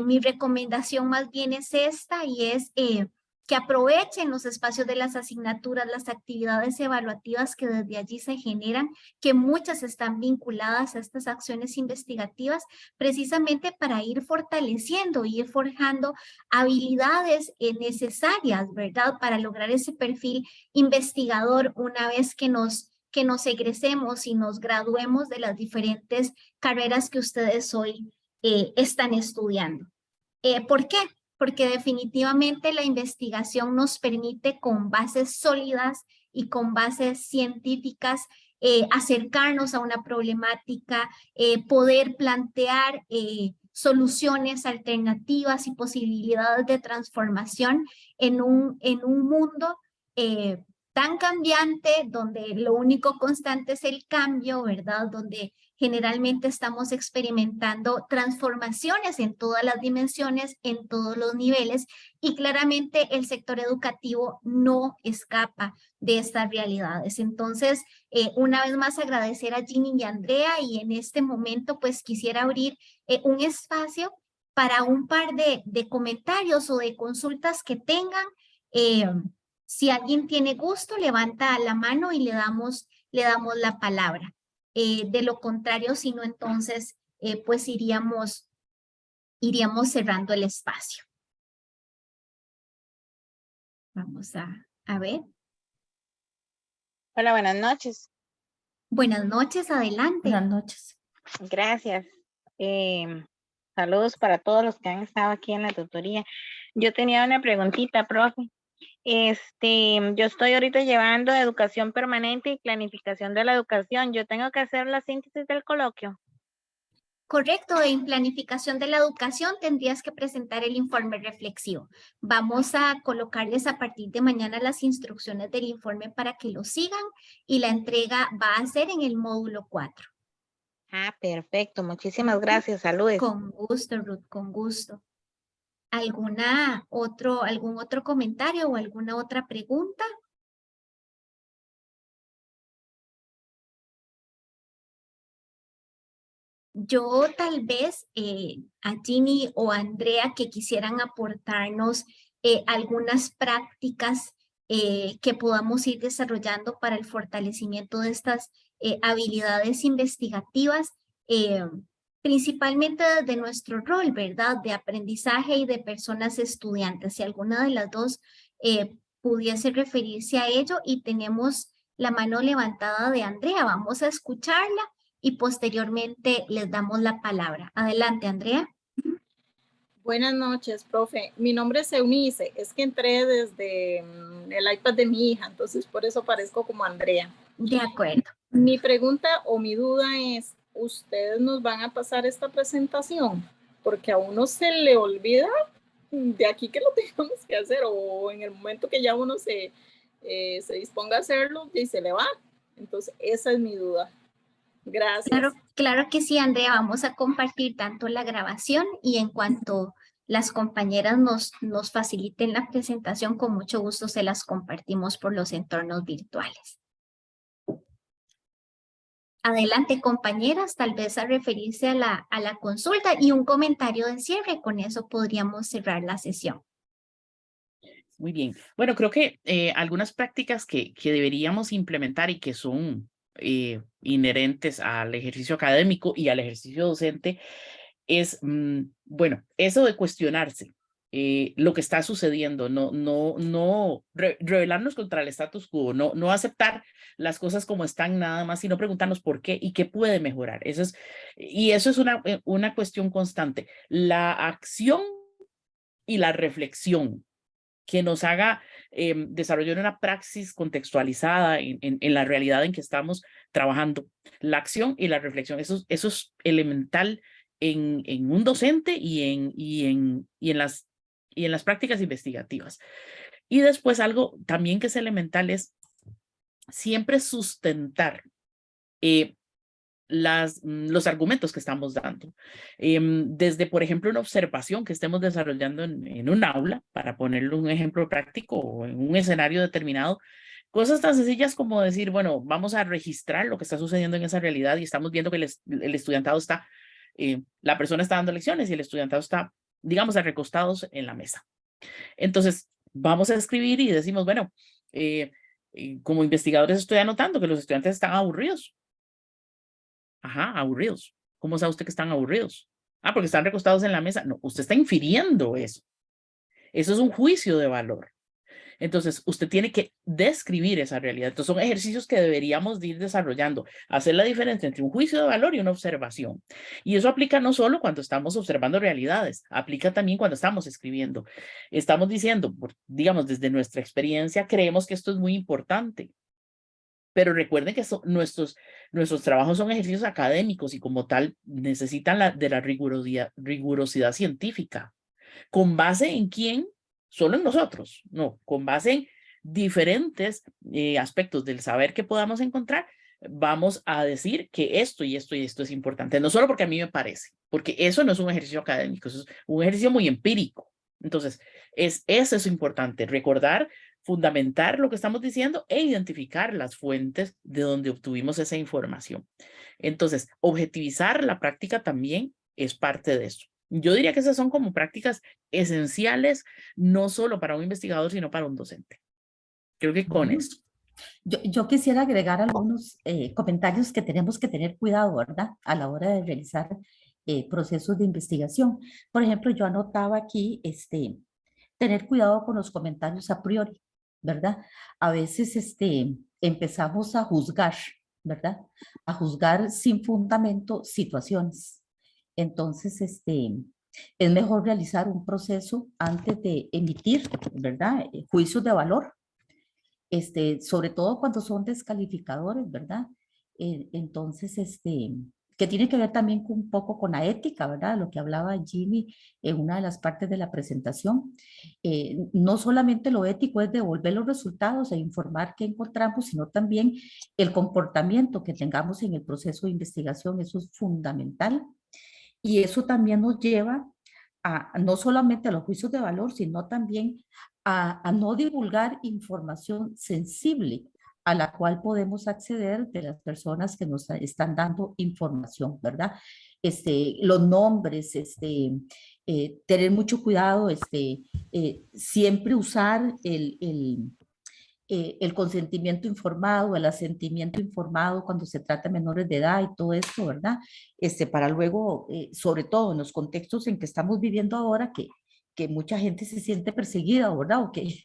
Mi recomendación más bien es esta y es que aprovechen los espacios de las asignaturas, las actividades evaluativas que desde allí se generan, que muchas están vinculadas a estas acciones investigativas, precisamente para ir fortaleciendo, ir forjando habilidades necesarias, ¿verdad? Para lograr ese perfil investigador una vez que nos egresemos y nos graduemos de las diferentes carreras que ustedes hoy están estudiando. ¿Por qué? Porque definitivamente la investigación nos permite con bases sólidas y con bases científicas acercarnos a una problemática, poder plantear soluciones alternativas y posibilidades de transformación en un mundo tan cambiante, donde lo único constante es el cambio, ¿verdad? Donde generalmente estamos experimentando transformaciones en todas las dimensiones, en todos los niveles, y claramente el sector educativo no escapa de estas realidades. Entonces, una vez más agradecer a Ginny y a Andrea, y en este momento pues quisiera abrir un espacio para un par de comentarios o de consultas que tengan. Si alguien tiene gusto, levanta la mano y le damos la palabra. De lo contrario, si no, entonces, pues iríamos cerrando el espacio. Vamos a ver. Hola, buenas noches. Buenas noches, adelante. Buenas noches. Gracias. Saludos para todos los que han estado aquí en la tutoría. Yo tenía una preguntita, profe. Yo estoy ahorita llevando educación permanente y planificación de la educación. Yo tengo que hacer la síntesis del coloquio. Correcto, en planificación de la educación tendrías que presentar el informe reflexivo. Vamos a colocarles a partir de mañana las instrucciones del informe para que lo sigan, y la entrega va a ser en el módulo 4. Ah, perfecto. Muchísimas gracias. Saludos. Con gusto, Ruth, con gusto. ¿Algún otro comentario o alguna otra pregunta? Yo tal vez a Ginny o a Andrea que quisieran aportarnos algunas prácticas que podamos ir desarrollando para el fortalecimiento de estas habilidades investigativas, principalmente desde nuestro rol, ¿verdad? De aprendizaje y de personas estudiantes. Si alguna de las dos pudiese referirse a ello, y tenemos la mano levantada de Andrea, vamos a escucharla y posteriormente les damos la palabra. Adelante, Andrea. Buenas noches, profe. Mi nombre es Eunice. Es que entré desde el iPad de mi hija, entonces por eso parezco como Andrea. De acuerdo. Mi pregunta o mi duda es, ¿ustedes nos van a pasar esta presentación? Porque a uno se le olvida de aquí que lo tenemos que hacer, o en el momento que ya uno se disponga a hacerlo y se le va. Entonces, esa es mi duda. Gracias. Claro que sí, Andrea. Vamos a compartir tanto la grabación y en cuanto las compañeras nos faciliten la presentación, con mucho gusto se las compartimos por los entornos virtuales. Adelante, compañeras, tal vez a referirse a la consulta y un comentario de cierre. Con eso podríamos cerrar la sesión. Muy bien. Bueno, creo que algunas prácticas que deberíamos implementar y que son inherentes al ejercicio académico y al ejercicio docente es, bueno, eso de cuestionarse lo que está sucediendo, no rebelarnos contra el status quo, no aceptar las cosas como están nada más, sino preguntarnos por qué y qué puede mejorar. Eso es una cuestión constante. La acción y la reflexión que nos haga desarrollar una praxis contextualizada en la realidad en que estamos trabajando. La acción y la reflexión, eso es elemental en un docente y en las prácticas investigativas. Y después algo también que es elemental es siempre sustentar los argumentos que estamos dando. Desde, por ejemplo, una observación que estemos desarrollando en un aula, para ponerle un ejemplo práctico o en un escenario determinado, cosas tan sencillas como decir, bueno, vamos a registrar lo que está sucediendo en esa realidad y estamos viendo que el estudiantado está, la persona está dando lecciones y el estudiantado está, digamos, recostados en la mesa. Entonces, vamos a escribir y decimos, bueno, como investigadores estoy anotando que los estudiantes están aburridos. Ajá, aburridos. ¿Cómo sabe usted que están aburridos? Ah, porque están recostados en la mesa. No, usted está infiriendo eso. Eso es un juicio de valor. Entonces, usted tiene que describir esa realidad. Entonces, son ejercicios que deberíamos de ir desarrollando. Hacer la diferencia entre un juicio de valor y una observación. Y eso aplica no solo cuando estamos observando realidades, aplica también cuando estamos escribiendo. Estamos diciendo, digamos, desde nuestra experiencia, creemos que esto es muy importante. Pero recuerden que nuestros trabajos son ejercicios académicos y como tal necesitan de la rigurosidad científica. ¿Con base en quién? Solo en nosotros. No, con base en diferentes aspectos del saber que podamos encontrar, vamos a decir que esto y esto y esto es importante. No solo porque a mí me parece, porque eso no es un ejercicio académico, eso es un ejercicio muy empírico. Entonces, eso es importante, recordar, fundamentar lo que estamos diciendo e identificar las fuentes de donde obtuvimos esa información. Entonces, objetivizar la práctica también es parte de eso. Yo diría que esas son como prácticas esenciales, no solo para un investigador, sino para un docente. Creo que con eso. Yo quisiera agregar algunos comentarios que tenemos que tener cuidado, ¿verdad? A la hora de realizar procesos de investigación. Por ejemplo, yo anotaba aquí, tener cuidado con los comentarios a priori, ¿verdad? A veces empezamos a juzgar, ¿verdad? A juzgar sin fundamento situaciones. Entonces, es mejor realizar un proceso antes de emitir, ¿verdad? Juicios de valor, sobre todo cuando son descalificadores, ¿verdad? Entonces, que tiene que ver también un poco con la ética, ¿verdad? Lo que hablaba Jimmy en una de las partes de la presentación. No solamente lo ético es devolver los resultados e informar qué encontramos, sino también el comportamiento que tengamos en el proceso de investigación. Eso es fundamental. Y eso también nos lleva a no solamente a los juicios de valor, sino también a no divulgar información sensible a la cual podemos acceder de las personas que nos están dando información, ¿verdad? Los nombres, tener mucho cuidado, siempre usar el consentimiento informado, el asentimiento informado cuando se trata de menores de edad y todo esto, ¿verdad? Para luego, sobre todo en los contextos en que estamos viviendo ahora, que mucha gente se siente perseguida, ¿verdad? O que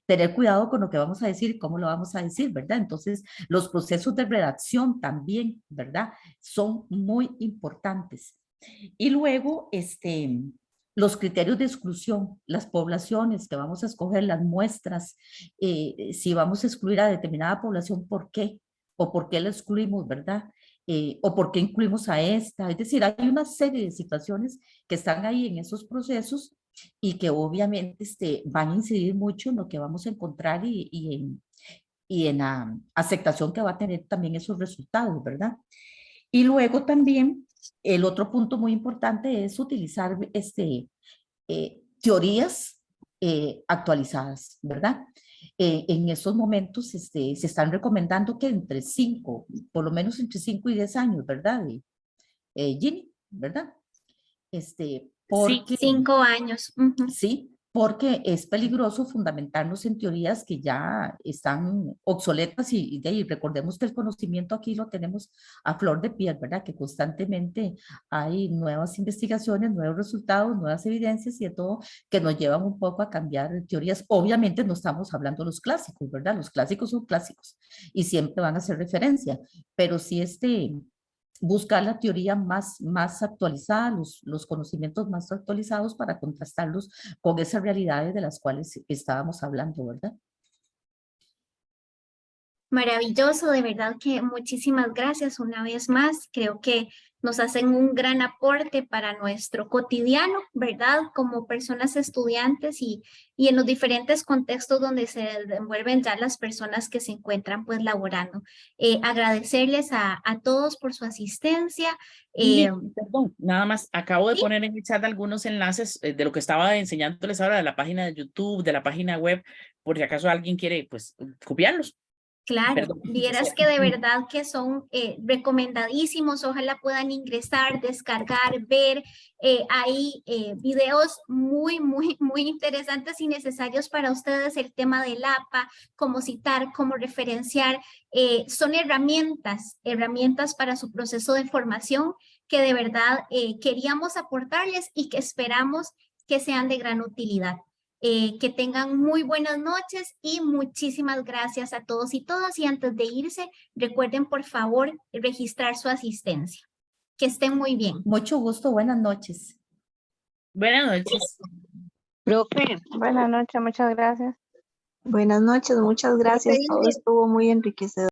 tener cuidado con lo que vamos a decir y cómo lo vamos a decir, ¿verdad? Entonces, los procesos de redacción también, ¿verdad? Son muy importantes. Y luego, los criterios de exclusión, las poblaciones que vamos a escoger, las muestras, si vamos a excluir a determinada población, ¿por qué? ¿O por qué la excluimos, verdad? ¿O por qué incluimos a esta? Es decir, hay una serie de situaciones que están ahí en esos procesos y que obviamente van a incidir mucho en lo que vamos a encontrar y en la aceptación que va a tener también esos resultados, ¿verdad? Y luego también el otro punto muy importante es utilizar teorías actualizadas, ¿verdad? En estos momentos se están recomendando que entre 5, por lo menos entre 5 y 10 años, ¿verdad? Ginny, ¿verdad? Sí, Porque, 5 años. Ujú. sí, porque es peligroso fundamentarnos en teorías que ya están obsoletas y de ahí recordemos que el conocimiento aquí lo tenemos a flor de piel, ¿verdad? Que constantemente hay nuevas investigaciones, nuevos resultados, nuevas evidencias y de todo que nos llevan un poco a cambiar teorías. Obviamente no estamos hablando de los clásicos, ¿verdad? Los clásicos son clásicos y siempre van a hacer referencia, pero sí buscar la teoría más actualizada, los conocimientos más actualizados para contrastarlos con esas realidades de las cuales estábamos hablando, ¿verdad? Maravilloso, de verdad que muchísimas gracias una vez más. Creo que nos hacen un gran aporte para nuestro cotidiano, ¿verdad? Como personas estudiantes y en los diferentes contextos donde se desenvuelven ya las personas que se encuentran pues laborando. Agradecerles a todos por su asistencia. Perdón, nada más, acabo de poner en el chat algunos enlaces de lo que estaba enseñándoles ahora de la página de YouTube, de la página web, por si acaso alguien quiere, pues, copiarlos. Claro, Perdón. vieras que de verdad que son recomendadísimos, ojalá puedan ingresar, descargar, ver, hay videos muy interesantes y necesarios para ustedes, el tema del APA, cómo citar, cómo referenciar, son herramientas para su proceso de formación que de verdad queríamos aportarles y que esperamos que sean de gran utilidad. Que tengan muy buenas noches y muchísimas gracias a todos y todas. Y antes de irse, recuerden por favor registrar su asistencia. Que estén muy bien. Mucho gusto, buenas noches. Buenas noches. Profe, buenas noches, muchas gracias. Buenas noches, muchas gracias. Todo estuvo muy enriquecedor.